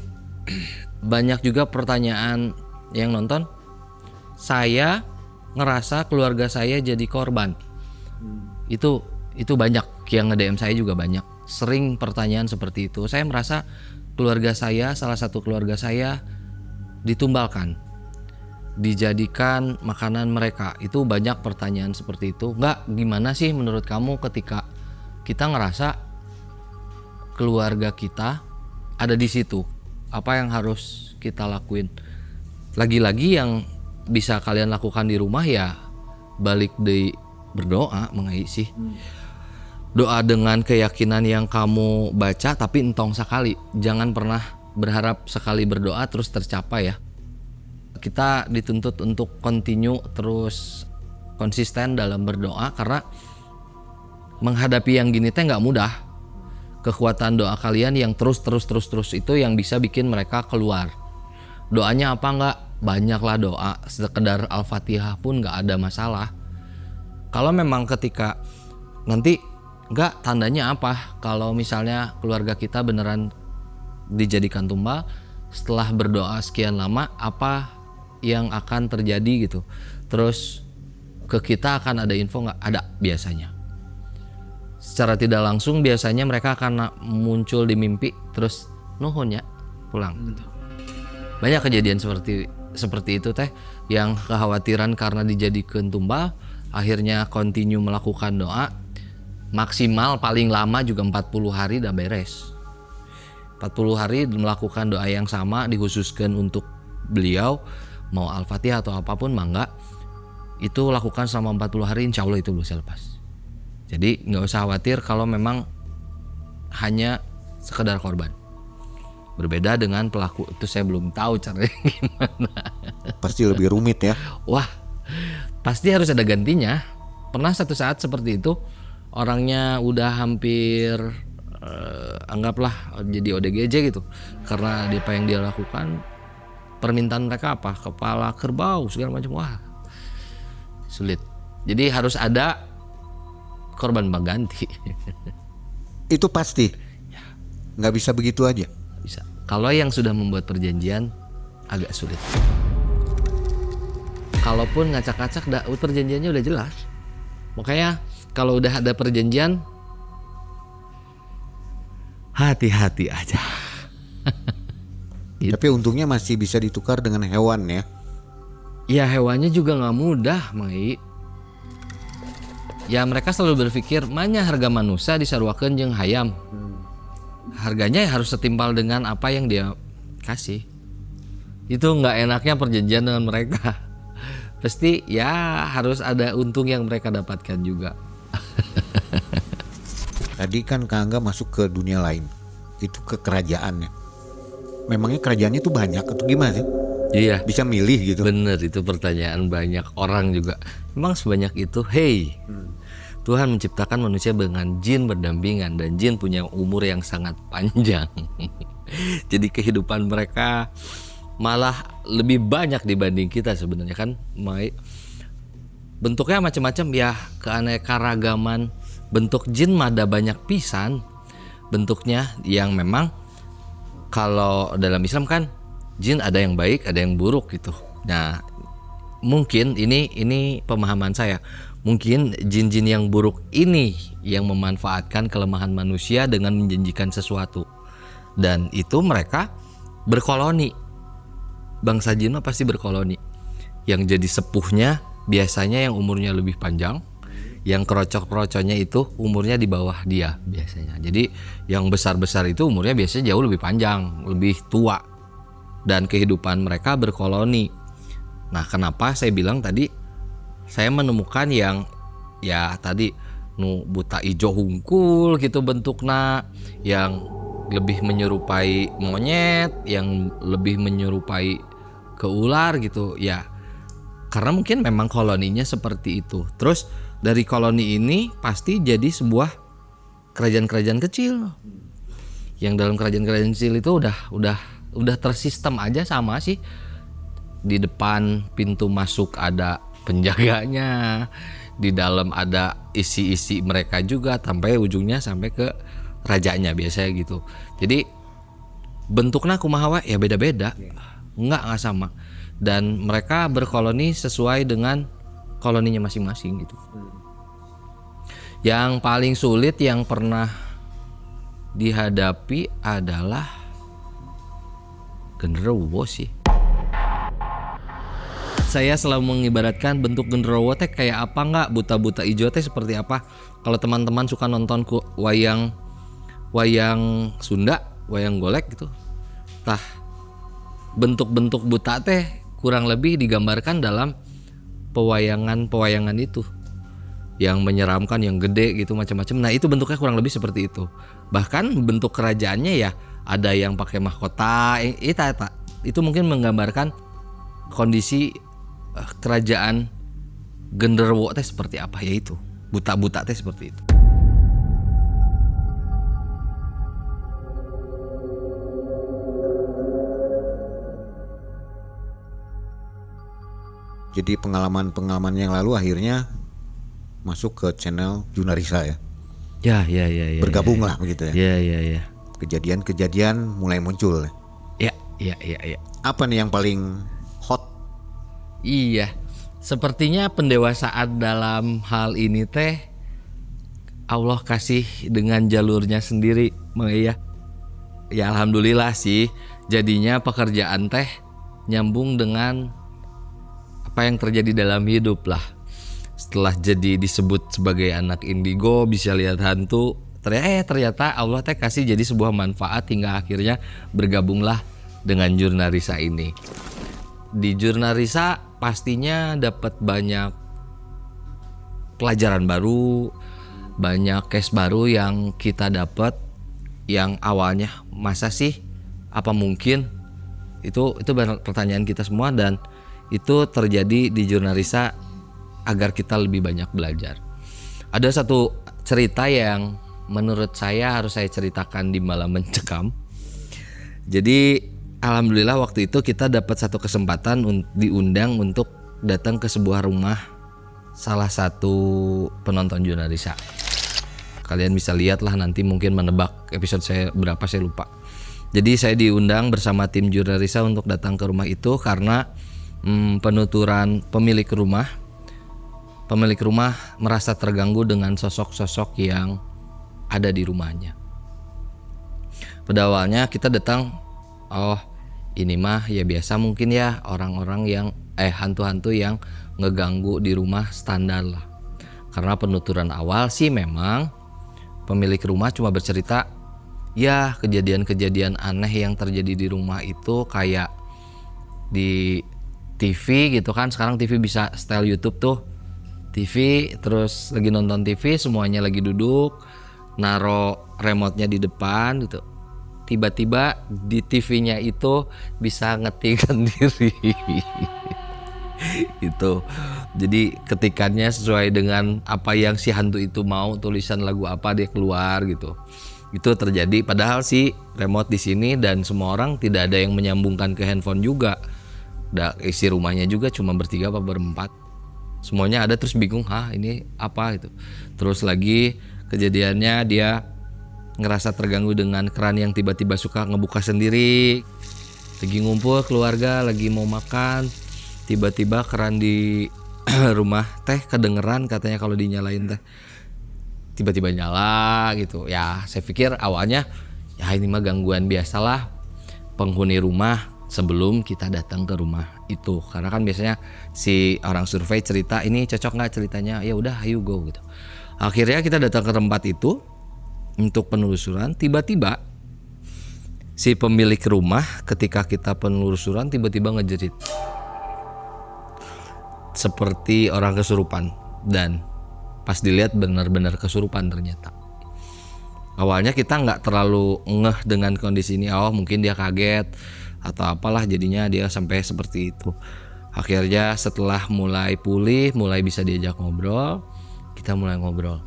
banyak juga pertanyaan yang nonton, saya ngerasa keluarga saya jadi korban. Itu banyak yang nge-DM saya juga banyak. Sering pertanyaan seperti itu. Saya merasa keluarga saya, salah satu keluarga saya ditumbalkan, dijadikan makanan mereka. Itu banyak pertanyaan seperti itu. Nggak, gimana sih menurut kamu ketika kita ngerasa keluarga kita ada di situ? Apa yang harus kita lakuin? Lagi-lagi yang bisa kalian lakukan di rumah ya balik di berdoa sih. Doa dengan keyakinan yang kamu baca, tapi entong sekali. Jangan pernah berharap sekali berdoa terus tercapai ya. Kita dituntut untuk continue terus konsisten dalam berdoa, karena menghadapi yang gini teh nggak mudah. Kekuatan doa kalian yang terus itu yang bisa bikin mereka keluar. Doanya apa nggak? Banyaklah doa, sekedar Al-Fatihah pun nggak ada masalah. Kalau memang ketika nanti nggak, tandanya apa? Kalau misalnya keluarga kita beneran dijadikan tumbal, setelah berdoa sekian lama apa yang akan terjadi gitu? Terus ke kita akan ada info nggak? Ada biasanya. Secara tidak langsung biasanya mereka akan muncul di mimpi, terus nuhun ya pulang gitu. Banyak kejadian seperti itu teh, yang kekhawatiran karena dijadikan tumbal akhirnya continue melakukan doa. Maksimal paling lama juga 40 hari udah beres. 40 hari melakukan doa yang sama dikhususkan untuk beliau, mau Al-Fatihah atau apapun mangga, itu lakukan selama 40 hari, insya Allah itu bisa lepas. Jadi nggak usah khawatir kalau memang hanya sekedar korban. Berbeda dengan pelaku, itu saya belum tahu caranya gimana. Pasti lebih rumit ya. Wah, pasti harus ada gantinya. Pernah satu saat seperti itu, orangnya udah hampir anggaplah jadi ODGJ gitu, karena apa yang dia lakukan. Permintaan mereka apa? Kepala kerbau segala macam. Wah, sulit. Jadi harus ada korban pengganti. Itu pasti. Nggak bisa begitu aja. Bisa. Kalau yang sudah membuat perjanjian agak sulit. Kalaupun ngacak-ngacak perjanjiannya udah jelas. Makanya kalau udah ada perjanjian, hati-hati aja. Tapi untungnya masih bisa ditukar dengan hewan ya. Ya hewannya juga nggak mudah, Mai. Ya mereka selalu berpikir manya harga manusia disarwakeun jeung hayam. Harganya ya harus setimpal dengan apa yang dia kasih. Itu nggak enaknya perjanjian dengan mereka. Pasti ya harus ada untung yang mereka dapatkan juga. Tadi kan Kak Angga masuk ke dunia lain. Itu ke kerajaannya. Memangnya kerajaannya itu banyak atau gimana sih? Iya. Bisa milih gitu. Bener, itu pertanyaan banyak orang juga. Memang sebanyak itu? Hey, Tuhan menciptakan manusia dengan jin berdampingan, dan jin punya umur yang sangat panjang. Jadi kehidupan mereka malah lebih banyak dibanding kita sebenarnya kan, Mai. Bentuknya macam-macam ya, keanekaragaman bentuk jin mah ada banyak pisan bentuknya, yang memang kalau dalam Islam kan jin ada yang baik, ada yang buruk gitu. Nah, mungkin ini pemahaman saya. Mungkin jin-jin yang buruk ini yang memanfaatkan kelemahan manusia dengan menjanjikan sesuatu. Dan itu mereka berkoloni. Bangsa jin mah pasti berkoloni. Yang jadi sepuhnya biasanya yang umurnya lebih panjang. Yang kerocok-kerocoknya itu umurnya di bawah dia biasanya. Jadi yang besar-besar itu umurnya biasanya jauh lebih panjang, lebih tua. Dan kehidupan mereka berkoloni. Nah, kenapa saya bilang tadi saya menemukan yang ya tadi nu buta ijo hungkul gitu bentuknya, yang lebih menyerupai monyet, yang lebih menyerupai ke ular gitu ya. Karena mungkin memang koloninya seperti itu. Terus dari koloni ini pasti jadi sebuah kerajaan-kerajaan kecil. Yang dalam kerajaan-kerajaan kecil itu udah tersistem aja sama sih. Di depan pintu masuk ada penjaganya, di dalam ada isi-isi mereka juga, sampai ujungnya sampai ke rajanya biasanya gitu. Jadi bentuknya kumaha ya beda-beda, nggak sama. Dan mereka berkoloni sesuai dengan koloninya masing-masing gitu. Yang paling sulit yang pernah dihadapi adalah genderuwo sih. Saya selalu mengibaratkan bentuk genderuwo teh kayak apa, nggak buta-buta ijo teh seperti apa. Kalau teman-teman suka nonton wayang Sunda, wayang golek gitu, tah bentuk-bentuk buta teh kurang lebih digambarkan dalam pewayangan itu, yang menyeramkan, yang gede gitu macam-macam. Nah, itu bentuknya kurang lebih seperti itu. Bahkan bentuk kerajaannya ya ada yang pakai mahkota, itu mungkin menggambarkan kondisi kerajaan genderuwo teh seperti apa, yaitu buta-buta teh seperti itu. Jadi pengalaman-pengalaman yang lalu akhirnya masuk ke channel Junarisa ya. Ya. Bergabung lah begitu ya. Ya. Kejadian-kejadian mulai muncul. Ya. Apa nih yang paling hot? Iya. Sepertinya pendewasaan dalam hal ini teh Allah kasih dengan jalurnya sendiri, ya. Ya alhamdulillah sih. Jadinya pekerjaan teh nyambung dengan apa yang terjadi dalam hidup lah. Setelah jadi disebut sebagai anak indigo, bisa lihat hantu, ternyata Allah teh kasih jadi sebuah manfaat hingga akhirnya bergabunglah dengan Jurnarisa ini. Di Jurnarisa pastinya dapat banyak pelajaran baru, banyak case baru yang kita dapat, yang awalnya masa sih, apa mungkin, itu pertanyaan kita semua, dan itu terjadi di Jurnarisa agar kita lebih banyak belajar. Ada satu cerita yang menurut saya harus saya ceritakan di Malam Mencekam. Jadi alhamdulillah waktu itu kita dapat satu kesempatan diundang untuk datang ke sebuah rumah salah satu penonton Jurnarisa. Kalian bisa lihat lah nanti, mungkin menebak episode saya berapa, saya lupa. Jadi saya diundang bersama tim Jurnarisa untuk datang ke rumah itu karena penuturan pemilik rumah merasa terganggu dengan sosok-sosok yang ada di rumahnya. Pada awalnya kita datang, oh ini mah ya biasa mungkin ya, orang-orang yang hantu-hantu yang ngeganggu di rumah standar lah. Karena penuturan awal sih memang pemilik rumah cuma bercerita ya kejadian-kejadian aneh yang terjadi di rumah itu, kayak di TV gitu kan. Sekarang TV bisa style YouTube tuh, TV terus lagi nonton TV semuanya lagi duduk, naro remote-nya di depan gitu. tiba-tiba di TV-nya itu bisa ngetik sendiri. Itu jadi ketikannya sesuai dengan apa yang si hantu itu mau, tulisan lagu apa dia keluar gitu. Itu terjadi padahal si remote di sini dan semua orang tidak ada yang menyambungkan ke handphone juga. Isi rumahnya juga cuma bertiga apa berempat. Semuanya ada terus bingung, ini apa gitu. Terus lagi kejadiannya dia ngerasa terganggu dengan keran yang tiba-tiba suka ngebuka sendiri. Lagi ngumpul keluarga, lagi mau makan, tiba-tiba keran di rumah teh kedengeran katanya kalau dinyalain teh tiba-tiba nyala gitu. Ya saya pikir awalnya ya ini mah gangguan biasalah penghuni rumah sebelum kita datang ke rumah itu, karena kan biasanya si orang survei cerita ini cocok nggak ceritanya, ya udah ayo go gitu. Akhirnya kita datang ke tempat itu untuk penelusuran. Tiba-tiba si pemilik rumah ketika kita penelusuran tiba-tiba ngejerit seperti orang kesurupan, dan pas dilihat benar-benar kesurupan ternyata. Awalnya kita nggak terlalu ngeh dengan kondisi ini, mungkin dia kaget atau apalah jadinya dia sampai seperti itu. Akhirnya setelah mulai pulih, mulai bisa diajak ngobrol, kita mulai ngobrol.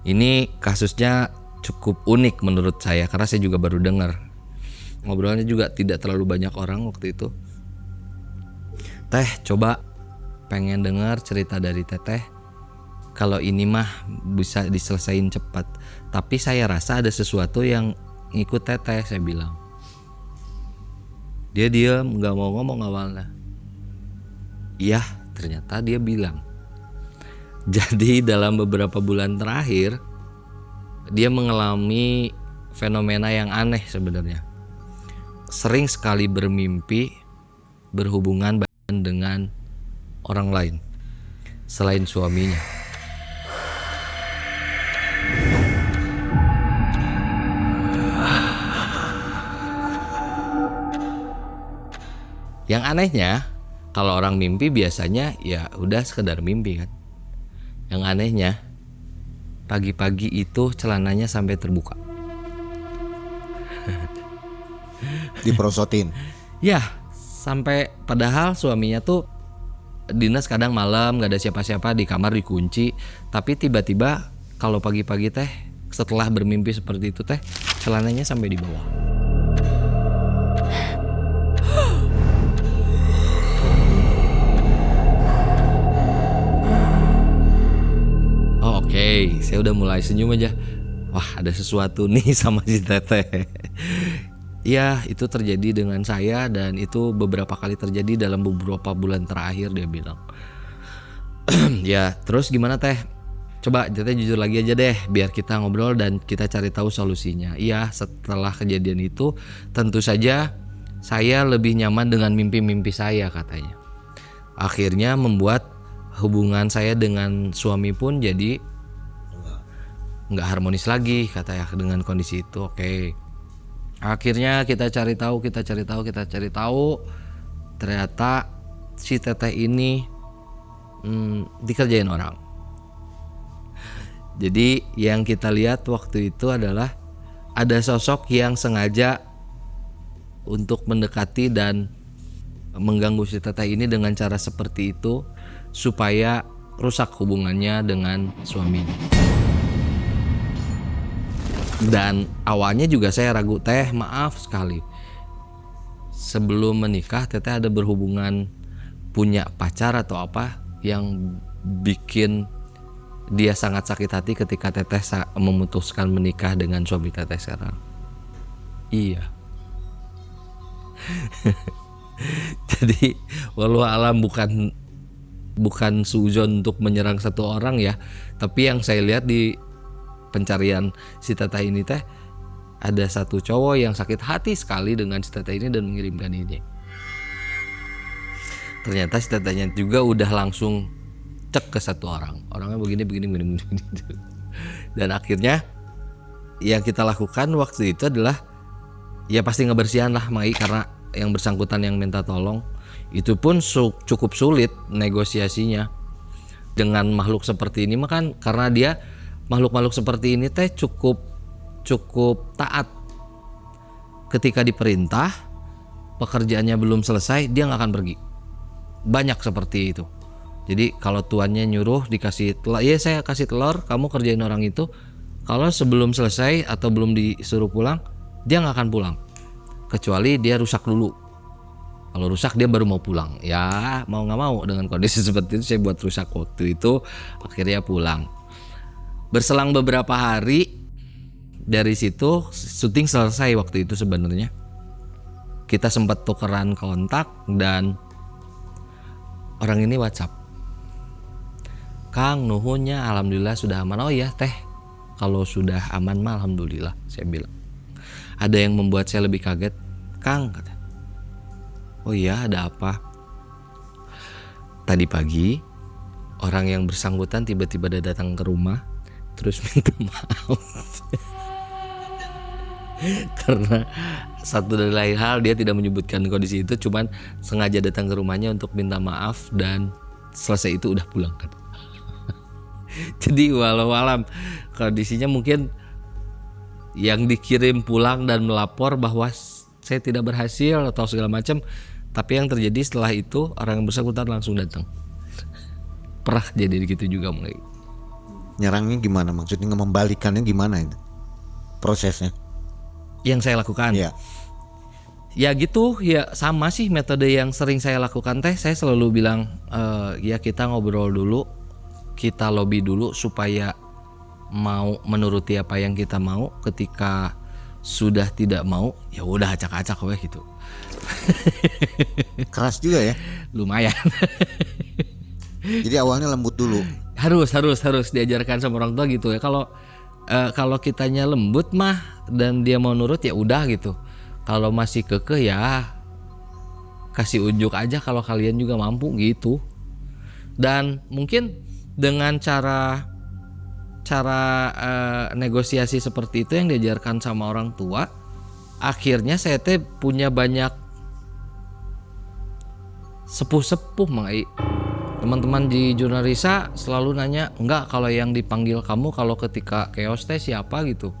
Ini kasusnya cukup unik menurut saya karena saya juga baru dengar. Ngobrolnya juga tidak terlalu banyak orang waktu itu. Teh, coba pengen dengar cerita dari Teteh. Kalau ini mah bisa diselesain cepat. Tapi saya rasa ada sesuatu yang ngikut Teteh, saya bilang. Dia diam, gak mau ngomong awalnya. Iya, ternyata dia bilang. Jadi dalam beberapa bulan terakhir dia mengalami fenomena yang aneh sebenarnya. Sering sekali bermimpi berhubungan dengan orang lain selain suaminya. Yang anehnya kalau orang mimpi biasanya ya udah sekedar mimpi kan. Yang anehnya pagi-pagi itu celananya sampai terbuka. Diprosotin. Ya, sampai padahal suaminya tuh dinas kadang malam gak ada siapa-siapa, di kamar dikunci. Tapi tiba-tiba kalau pagi-pagi teh setelah bermimpi seperti itu teh celananya sampai di bawah. Oke, saya udah mulai senyum aja. Wah, ada sesuatu nih sama si Teteh. Ya, itu terjadi dengan saya dan itu beberapa kali terjadi dalam beberapa bulan terakhir, dia bilang. Ya, terus gimana Teh? Coba Teteh jujur lagi aja deh, biar kita ngobrol dan kita cari tahu solusinya. Iya, setelah kejadian itu tentu saja saya lebih nyaman dengan mimpi-mimpi saya, katanya. Akhirnya membuat hubungan saya dengan suami pun jadi nggak harmonis lagi, katanya, dengan kondisi itu. Oke. Akhirnya kita cari tahu. Ternyata si Teteh ini dikerjain orang. Jadi yang kita lihat waktu itu adalah ada sosok yang sengaja untuk mendekati dan mengganggu si Teteh ini dengan cara seperti itu supaya rusak hubungannya dengan suaminya. Dan awalnya juga saya ragu, Teh, maaf sekali. Sebelum menikah Teteh ada berhubungan, punya pacar atau apa yang bikin dia sangat sakit hati ketika Teteh memutuskan menikah dengan suami Teteh sekarang. Iya. Jadi walau alam bukan suzon untuk menyerang satu orang ya, tapi yang saya lihat di pencarian si Teteh ini teh ada satu cowok yang sakit hati sekali dengan si Teteh ini dan mengirimkan ini. Ternyata si Tetehnya juga udah langsung cek ke satu orang, orangnya begini. Dan akhirnya yang kita lakukan waktu itu adalah ya pasti ngebersihan lah Mai, karena yang bersangkutan yang minta tolong. Itu pun cukup sulit negosiasinya dengan makhluk seperti ini mah kan, karena dia makhluk-makhluk seperti ini teh cukup taat ketika diperintah pekerjaannya belum selesai dia nggak akan pergi. Banyak seperti itu. Jadi kalau tuannya nyuruh dikasih telur, ya saya kasih telur, kamu kerjain orang itu. Kalau sebelum selesai atau belum disuruh pulang, dia nggak akan pulang. Kecuali dia rusak dulu. Kalau rusak dia baru mau pulang. Ya mau nggak mau dengan kondisi seperti itu saya buat rusak waktu itu, akhirnya pulang. Berselang beberapa hari dari situ syuting selesai waktu itu sebenarnya. Kita sempat tukeran kontak dan orang ini WhatsApp. Kang, nuhunnya alhamdulillah sudah aman. Oh iya teh, kalau sudah aman mah alhamdulillah, saya bilang. Ada yang membuat saya lebih kaget. Kang, kata. Oh iya, ada apa? Tadi pagi orang yang bersangkutan tiba-tiba datang ke rumah terus minta maaf. Karena satu dan lain hal dia tidak menyebutkan kondisi itu, cuman sengaja datang ke rumahnya untuk minta maaf dan selesai itu udah pulang kan. Jadi walau alam kondisinya mungkin yang dikirim pulang dan melapor bahwa saya tidak berhasil atau segala macam, tapi yang terjadi setelah itu orang yang bersangkutan langsung datang. Pernah jadi gitu juga mulai. Nyerangnya gimana, maksudnya membalikannya gimana itu prosesnya? Yang saya lakukan ya gitu, ya sama sih metode yang sering saya lakukan teh. Saya selalu bilang ya kita ngobrol dulu, kita lobby dulu supaya mau menuruti apa yang kita mau. Ketika sudah tidak mau ya udah acak-acak weh gitu. Keras juga ya. Lumayan. Jadi awalnya lembut dulu. Harus diajarkan sama orang tua gitu ya. Kalau kitanya lembut mah dan dia mau nurut ya udah gitu. Kalau masih kekeh ya kasih unjuk aja kalau kalian juga mampu gitu. Dan mungkin dengan cara negosiasi seperti itu yang diajarkan sama orang tua, akhirnya saya teh punya banyak sepuh-sepuh Mang Ai. Teman-teman di Jurnalisa selalu nanya, enggak kalau yang dipanggil kamu kalau ketika chaos teh siapa gitu.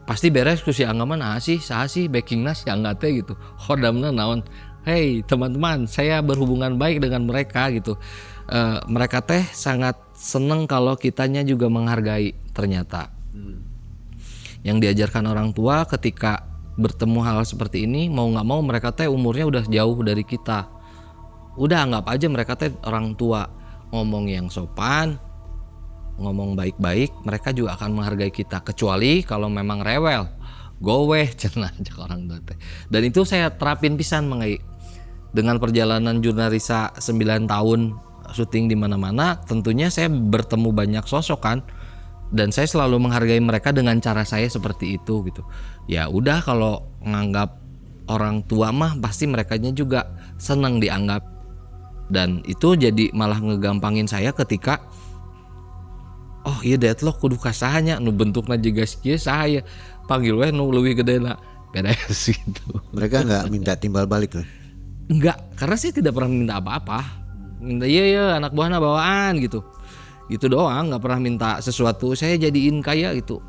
Pasti beres ku si Angga mah sih backingna si Angga teh gitu. Khodamna naon. Hey teman-teman, saya berhubungan baik dengan mereka gitu. Mereka teh sangat seneng kalau kitanya juga menghargai ternyata. Yang diajarkan orang tua ketika bertemu hal seperti ini, mau nggak mau mereka teh umurnya udah jauh dari kita. Udah anggap aja mereka teh orang tua, ngomong yang sopan, ngomong baik-baik, mereka juga akan menghargai kita. Kecuali kalau memang rewel, goweh cenah aja orang tua teh. Dan itu saya terapin pisan mengai. Dengan perjalanan Jurnalisa 9 tahun syuting di mana-mana, tentunya saya bertemu banyak sosok kan. Dan saya selalu menghargai mereka dengan cara saya seperti itu gitu. Ya udah kalau nganggap orang tua mah pasti merekanya juga senang dianggap. Dan itu jadi malah ngegampangin saya ketika oh iya deadlock kudu kasahanya nu bentukna juga kieu saha panggil we nu leuwih gedena beres gitu. Mereka nggak minta timbal balik loh? Enggak, karena saya tidak pernah minta apa-apa. Minta iya anak buahna bawaan gitu. Gitu doang, nggak pernah minta sesuatu saya jadiin kaya gitu.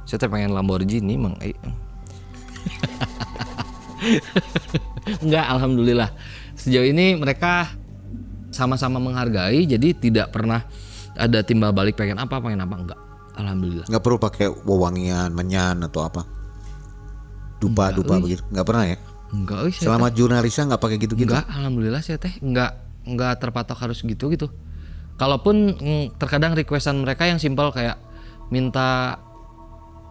Saya teh pengen Lamborghini Mang. Enggak, alhamdulillah. Sejauh ini mereka sama-sama menghargai, jadi tidak pernah ada timbal balik pengen apa enggak. Alhamdulillah. Nggak perlu pakai wewangian, menyan atau apa? Dupa begitu. Nggak pernah ya? Enggak, selama Jurnalisa nggak pakai gitu-gitu? Enggak, alhamdulillah saya teh enggak terpatok harus gitu. Kalaupun terkadang requestan mereka yang simpel kayak minta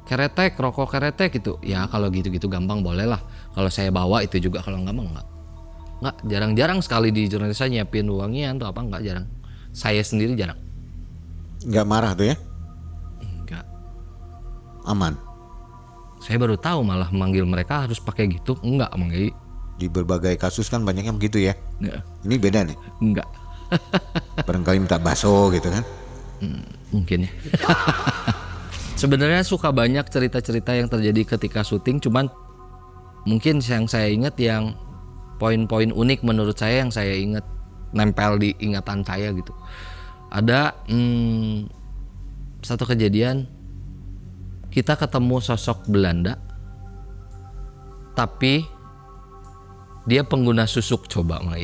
keretek, rokok keretek gitu. Ya kalau gitu-gitu gampang boleh lah. Kalau saya bawa itu juga, kalau enggak. Enggak, jarang-jarang sekali di Jurnalisa nyiapin wangian atau apa, enggak, jarang. Saya sendiri jarang. Nggak marah tuh ya? Enggak. Aman? Saya baru tahu malah manggil mereka harus pakai gitu. Enggak, Manggi. Di berbagai kasus kan banyak yang begitu ya? Enggak. Ini beda nih? Enggak. Barangkali minta bakso gitu kan? Mungkin ya. Sebenarnya suka banyak cerita-cerita yang terjadi ketika syuting, cuman mungkin yang saya ingat yang poin-poin unik menurut saya yang saya ingat nempel di ingatan saya gitu. Ada satu kejadian kita ketemu sosok Belanda tapi dia pengguna susuk coba Mai.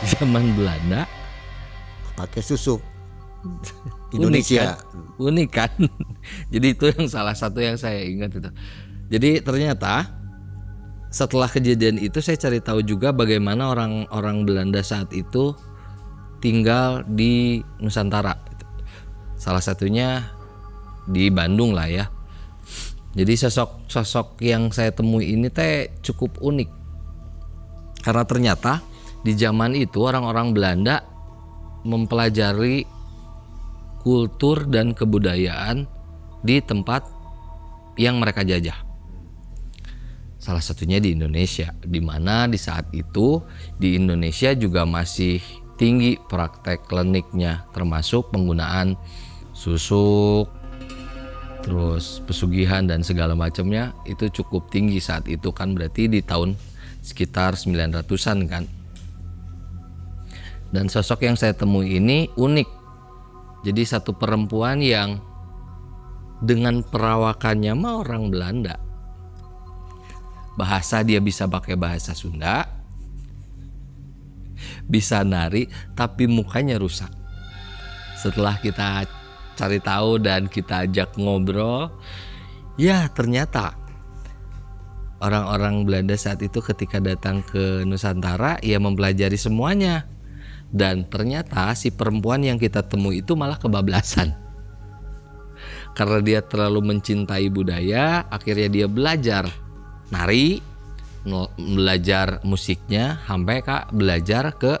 Zaman Belanda Pakai susuk. Indonesia. unik kan? Jadi itu yang salah satu yang saya ingat itu. Jadi ternyata setelah kejadian itu saya cari tahu juga bagaimana orang-orang Belanda saat itu tinggal di Nusantara. Salah satunya di Bandung lah ya. Jadi sosok yang saya temui ini teh cukup unik. Karena ternyata di zaman itu orang-orang Belanda mempelajari kultur dan kebudayaan di tempat yang mereka jajah. Salah satunya di Indonesia, di mana di saat itu di Indonesia juga masih tinggi praktek kliniknya, termasuk penggunaan susuk, terus pesugihan dan segala macamnya itu cukup tinggi saat itu kan, berarti di tahun sekitar 900-an kan. Dan sosok yang saya temui ini unik. Jadi satu perempuan yang dengan perawakannya mah orang Belanda. Bahasa dia bisa pakai bahasa Sunda, bisa nari, tapi mukanya rusak. Setelah kita cari tahu dan kita ajak ngobrol, ya ternyata orang-orang Belanda saat itu ketika datang ke Nusantara ya mempelajari semuanya. Dan ternyata si perempuan yang kita temui itu malah kebablasan. Karena dia terlalu mencintai budaya, akhirnya dia belajar nari, belajar musiknya, sampai belajar ke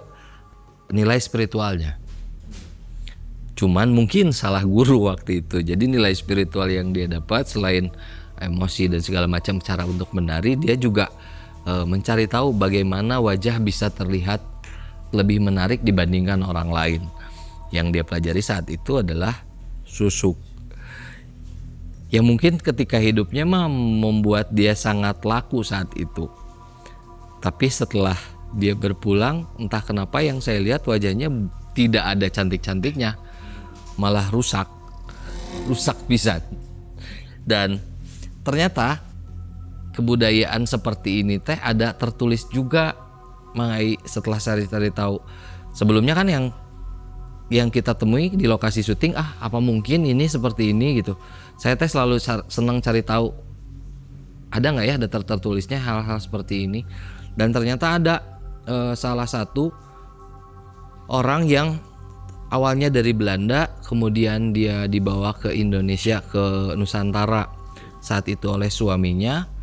nilai spiritualnya. Cuman mungkin salah guru waktu itu. Jadi nilai spiritual yang dia dapat selain emosi dan segala macam cara untuk menari, dia juga mencari tahu bagaimana wajah bisa terlihat lebih menarik dibandingkan orang lain. Yang dia pelajari saat itu adalah susuk. Yang mungkin ketika hidupnya mah membuat dia sangat laku saat itu. Tapi setelah dia berpulang, entah kenapa yang saya lihat wajahnya tidak ada cantik-cantiknya, malah rusak pisan. Dan ternyata kebudayaan seperti ini teh ada tertulis juga Mai setelah cari tahu. Sebelumnya kan yang kita temui di lokasi syuting, apa mungkin ini seperti ini gitu. Saya teh selalu senang cari tahu ada nggak ya ada tertulisnya hal-hal seperti ini. Dan ternyata ada salah satu orang yang awalnya dari Belanda, kemudian dia dibawa ke Indonesia, ke Nusantara saat itu oleh suaminya.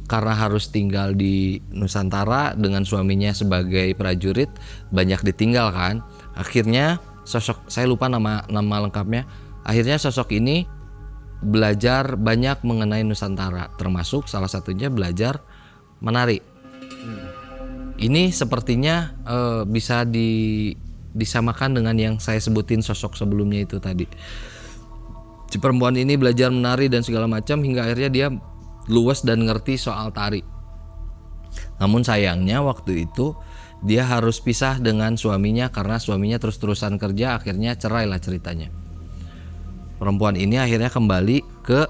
Karena harus tinggal di Nusantara dengan suaminya sebagai prajurit, banyak ditinggal kan. Akhirnya sosok, saya lupa nama lengkapnya, akhirnya sosok ini belajar banyak mengenai Nusantara, termasuk salah satunya belajar menari. Ini sepertinya bisa disamakan dengan yang saya sebutin sosok sebelumnya itu tadi. Si perempuan ini belajar menari dan segala macam hingga akhirnya dia luas dan ngerti soal tari. Namun sayangnya waktu itu dia harus pisah dengan suaminya karena suaminya terus-terusan kerja, akhirnya cerai lah ceritanya. Perempuan ini akhirnya kembali ke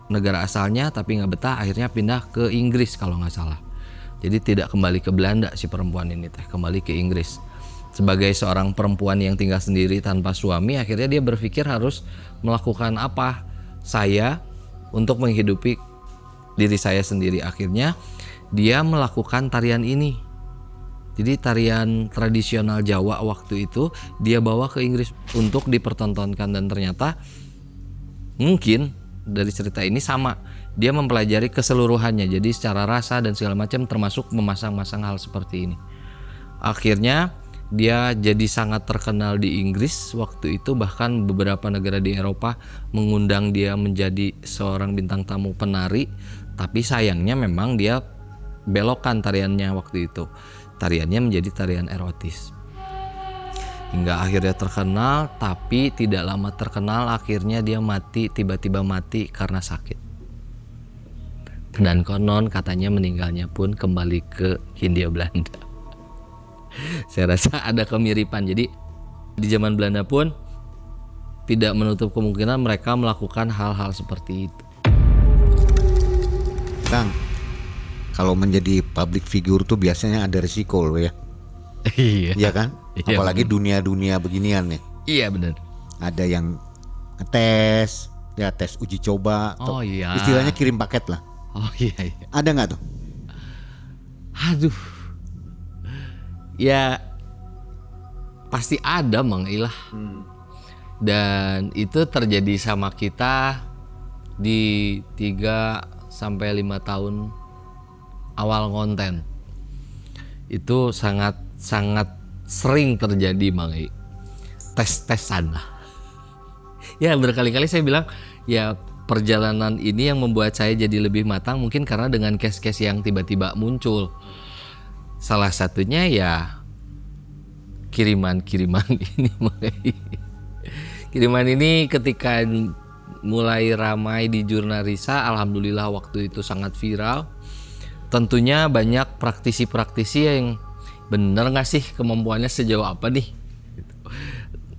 negara asalnya tapi nggak betah, akhirnya pindah ke Inggris kalau nggak salah. Jadi tidak kembali ke Belanda si perempuan ini teh, kembali ke Inggris. Sebagai seorang perempuan yang tinggal sendiri tanpa suami, akhirnya dia berpikir harus melakukan apa saya untuk menghidupi diri saya sendiri. Akhirnya dia melakukan tarian ini. Jadi tarian tradisional Jawa waktu itu dia bawa ke Inggris untuk dipertontonkan. Dan ternyata mungkin dari cerita ini sama, dia mempelajari keseluruhannya. Jadi secara rasa dan segala macam, termasuk memasang-masang hal seperti ini. Akhirnya dia jadi sangat terkenal di Inggris waktu itu, bahkan beberapa negara di Eropa mengundang dia menjadi seorang bintang tamu penari. Tapi sayangnya memang dia belokkan tariannya waktu itu. Tariannya menjadi tarian erotis. Hingga akhirnya terkenal, tapi tidak lama terkenal akhirnya dia mati, tiba-tiba mati karena sakit. Dan konon katanya meninggalnya pun kembali ke Hindia Belanda. Saya rasa ada kemiripan. Jadi di zaman Belanda pun tidak menutup kemungkinan mereka melakukan hal-hal seperti itu. Kang, Kalau menjadi public figure tuh biasanya ada risiko loh ya. Iya. Iya kan? Iya, Apalagi dunia-dunia beginian nih. Iya benar. Ada yang ngetes, ya tes uji coba. Oh iya. Istilahnya kirim paket lah. Oh iya. Ada nggak tuh? Aduh. Ya pasti ada Mang Ilah. Dan itu terjadi sama kita di 3 sampai 5 tahun awal konten. Itu sangat sering terjadi Mang I. Tes-tesan lah. Ya berkali-kali saya bilang ya perjalanan ini yang membuat saya jadi lebih matang mungkin karena dengan case-case yang tiba-tiba muncul. Salah satunya ya kiriman ini. Kiriman ini ketika mulai ramai di Jurnarisa, alhamdulillah waktu itu sangat viral. Tentunya banyak praktisi-praktisi yang bener nggak sih kemampuannya sejauh apa nih?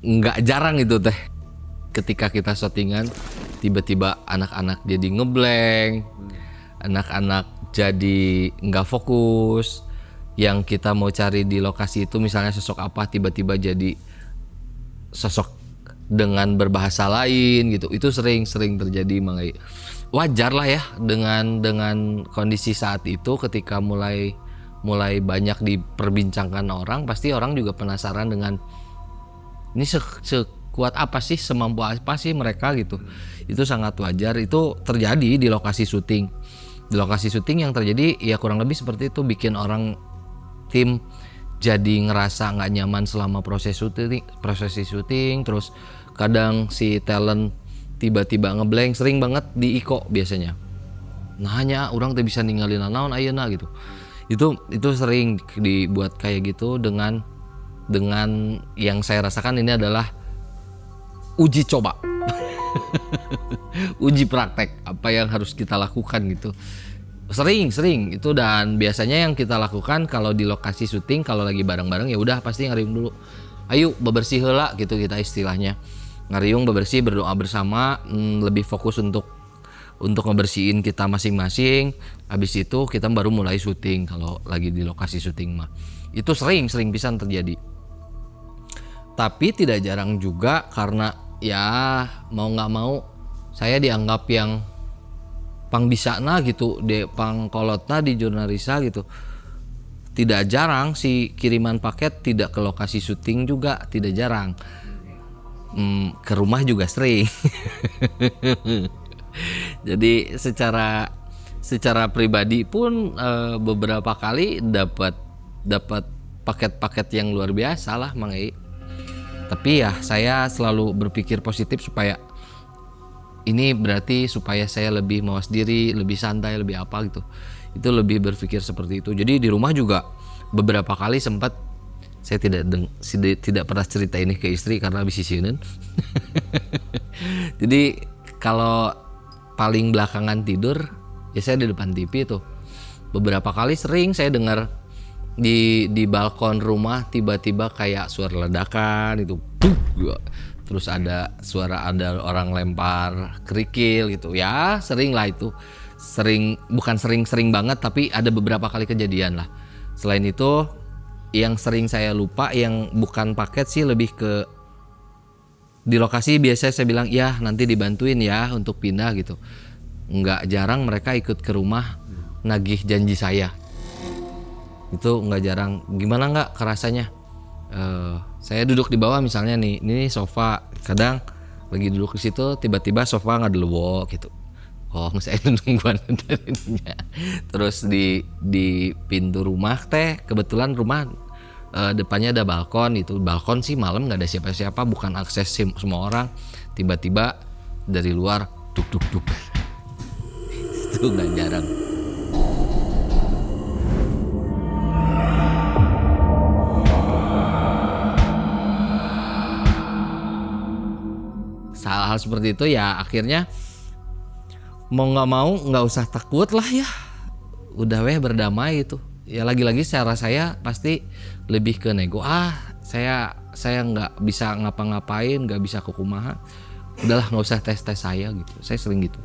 Nggak jarang itu teh. Ketika kita syutingan, tiba-tiba anak-anak jadi ngeblank, anak-anak jadi nggak fokus. Yang kita mau cari di lokasi itu misalnya sosok apa, tiba-tiba jadi sosok dengan berbahasa lain gitu. Itu sering terjadi Mang I. Wajar lah ya dengan kondisi saat itu ketika mulai banyak diperbincangkan orang, pasti orang juga penasaran dengan ini sekuat apa sih, semampu apa sih mereka gitu. Itu sangat wajar, itu terjadi di lokasi syuting. Di lokasi syuting yang terjadi ya kurang lebih seperti itu, bikin orang tim jadi ngerasa nggak nyaman selama proses syuting, terus kadang si talent tiba-tiba ngeblank, sering banget di Iko biasanya. Nah hanya orang tuh bisa ninggalin naon ayeuna gitu. Itu sering dibuat kayak gitu dengan yang saya rasakan ini adalah uji coba. Uji praktek apa yang harus kita lakukan gitu. Sering itu, dan biasanya yang kita lakukan kalau di lokasi syuting kalau lagi bareng-bareng ya udah pasti ngariung dulu. Ayo bebersih heula gitu kita istilahnya. Ngariung bebersih, berdoa bersama, lebih fokus untuk ngebersihin kita masing-masing. Habis itu kita baru mulai syuting kalau lagi di lokasi syuting mah. Itu sering pisan terjadi. Tapi tidak jarang juga karena ya mau nggak mau saya dianggap yang pang bisana gitu, pang kolotna di Jurnarisa gitu. Tidak jarang si kiriman paket tidak ke lokasi syuting juga, tidak jarang. Ke rumah juga sering. Jadi secara pribadi pun beberapa kali dapat paket-paket yang luar biasa lah Mang I. Tapi ya saya selalu berpikir positif supaya ini berarti supaya saya lebih mawas diri, lebih santai, lebih apa gitu. Itu lebih berpikir seperti itu. Jadi di rumah juga beberapa kali sempat saya tidak pernah cerita ini ke istri karena habis sisieun. Jadi kalau paling belakangan tidur ya saya di depan TV tuh. Beberapa kali sering saya dengar di balkon rumah tiba-tiba kayak suara ledakan itu. Terus ada suara orang lempar kerikil gitu. Ya sering lah itu. Bukan sering banget tapi ada beberapa kali kejadian lah. Selain itu yang sering saya lupa yang bukan paket sih lebih ke di lokasi biasanya saya bilang ya nanti dibantuin ya untuk pindah gitu. Nggak jarang mereka ikut ke rumah nagih janji saya. Itu nggak jarang. Gimana nggak kerasanya? Saya duduk di bawah misalnya nih, ini sofa, kadang lagi duduk di situ tiba-tiba sofa nggak delewo gitu. Oh saya nungguan tadinya. Terus di pintu rumah teh kebetulan rumah depannya ada balkon, itu balkon sih malam nggak ada siapa-siapa, bukan akses semua orang. Tiba-tiba dari luar duk itu nggak jarang. Hal-hal seperti itu ya akhirnya mau nggak mau nggak usah takut lah ya, udah berdamai itu ya. Lagi-lagi secara saya pasti lebih ke nego, saya nggak bisa ngapa-ngapain, nggak bisa kukumaha, udahlah nggak usah tes saya gitu. Saya sering gitu.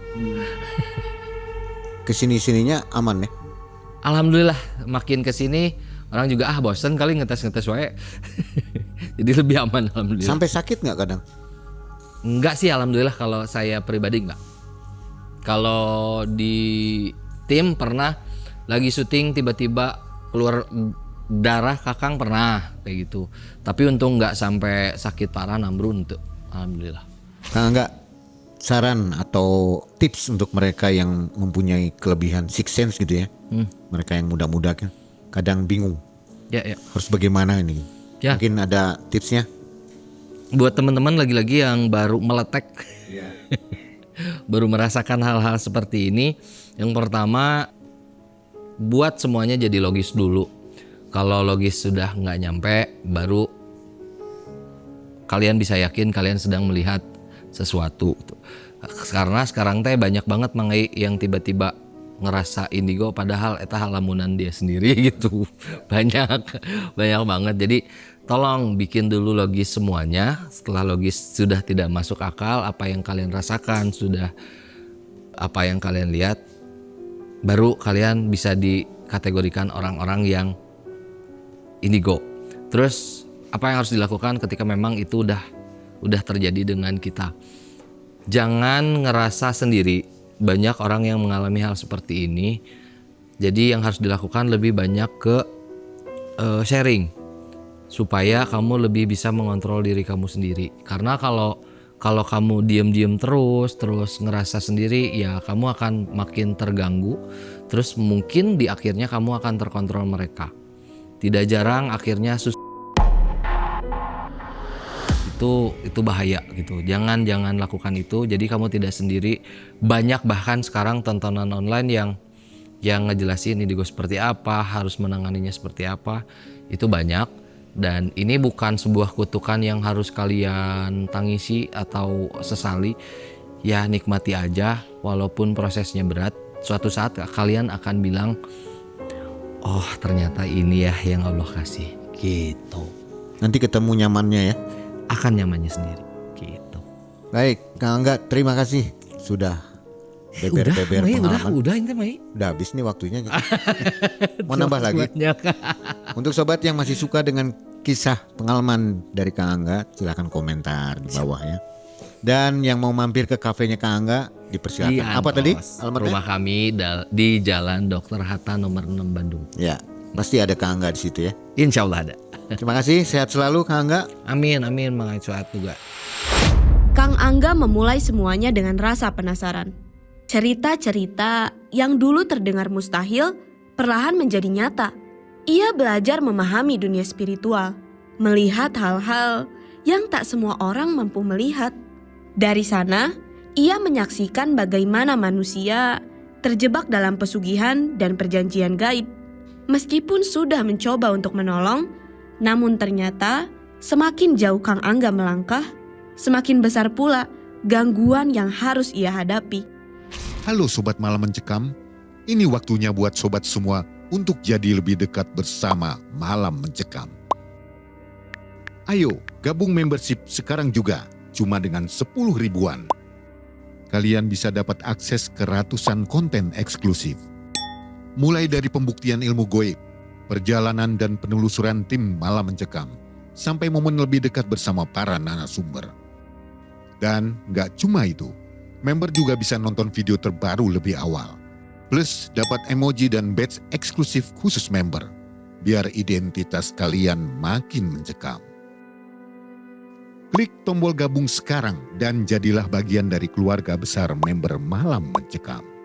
Kesini-sininya aman ya? Alhamdulillah makin kesini orang juga bosen kali ngetes wae. Jadi lebih aman alhamdulillah. Sampai sakit nggak kadang? Enggak sih alhamdulillah, kalau saya pribadi enggak. Kalau di tim pernah lagi syuting tiba-tiba keluar darah kakang pernah kayak gitu. Tapi untung enggak sampai sakit parah nambrun tuh. Alhamdulillah. Kang Angga, saran atau tips untuk mereka yang mempunyai kelebihan six sense gitu ya. Mereka yang muda-muda kan kadang bingung Ya. harus bagaimana ini. Ya. Mungkin ada tipsnya? Buat teman-teman lagi-lagi yang baru meletek, baru merasakan hal-hal seperti ini, yang pertama buat semuanya jadi logis dulu. Kalau logis sudah nggak nyampe, baru kalian bisa yakin kalian sedang melihat sesuatu. Karena sekarang teh banyak banget mangai yang tiba-tiba ngerasa indigo padahal eta halamunan dia sendiri gitu. Banyak banget. Jadi tolong bikin dulu logis semuanya. Setelah logis sudah tidak masuk akal, apa yang kalian rasakan, sudah apa yang kalian lihat, baru kalian bisa dikategorikan orang-orang yang indigo. Terus apa yang harus dilakukan ketika memang itu udah terjadi dengan kita? Jangan ngerasa sendiri. Banyak orang yang mengalami hal seperti ini. Jadi yang harus dilakukan lebih banyak ke sharing, supaya kamu lebih bisa mengontrol diri kamu sendiri. Karena kalau kamu diem-diem terus ngerasa sendiri, ya kamu akan makin terganggu. Terus mungkin di akhirnya kamu akan terkontrol mereka. Tidak jarang akhirnya itu bahaya gitu. Jangan lakukan itu. Jadi kamu tidak sendiri. Banyak bahkan sekarang tontonan online yang ngejelasin indigo seperti apa, harus menanganinya seperti apa. Itu banyak. Dan ini bukan sebuah kutukan yang harus kalian tangisi atau sesali. Ya nikmati aja, walaupun prosesnya berat. Suatu saat kalian akan bilang, oh ternyata ini ya yang Allah kasih gitu. Nanti ketemu nyamannya ya. Akan nyamannya sendiri gitu. Baik, Kang Angga, terima kasih sudah beber-beber pengalaman. Udah ini Mai. Udah habis nih waktunya. Mau nambah lagi? Untuk sobat yang masih suka dengan kisah pengalaman dari Kang Angga, silakan komentar di bawah ya. Dan yang mau mampir ke kafenya Kang Angga, dipersilakan. Apa tadi? Alamatnya? Rumah kami di Jalan Dr. Hatta nomor 6 Bandung. Ya, pasti ada Kang Angga di situ ya. Insya Allah ada. Terima kasih, sehat selalu Kang Angga. Amin, Mang Suat juga. Kang Angga memulai semuanya dengan rasa penasaran. Cerita-cerita yang dulu terdengar mustahil perlahan menjadi nyata. Ia belajar memahami dunia spiritual, melihat hal-hal yang tak semua orang mampu melihat. Dari sana, ia menyaksikan bagaimana manusia terjebak dalam pesugihan dan perjanjian gaib. Meskipun sudah mencoba untuk menolong, namun ternyata semakin jauh Kang Angga melangkah, semakin besar pula gangguan yang harus ia hadapi. Halo Sobat Malam Mencekam, ini waktunya buat sobat semua untuk jadi lebih dekat bersama Malam Mencekam. Ayo gabung membership sekarang juga, cuma dengan 10 ribuan. Kalian bisa dapat akses ke ratusan konten eksklusif. Mulai dari pembuktian ilmu goib, perjalanan dan penelusuran tim Malam Mencekam, sampai momen lebih dekat bersama para narasumber. Dan gak cuma itu, member juga bisa nonton video terbaru lebih awal. Plus dapat emoji dan badge eksklusif khusus member, biar identitas kalian makin mencekam. Klik tombol gabung sekarang dan jadilah bagian dari keluarga besar member Malam Mencekam.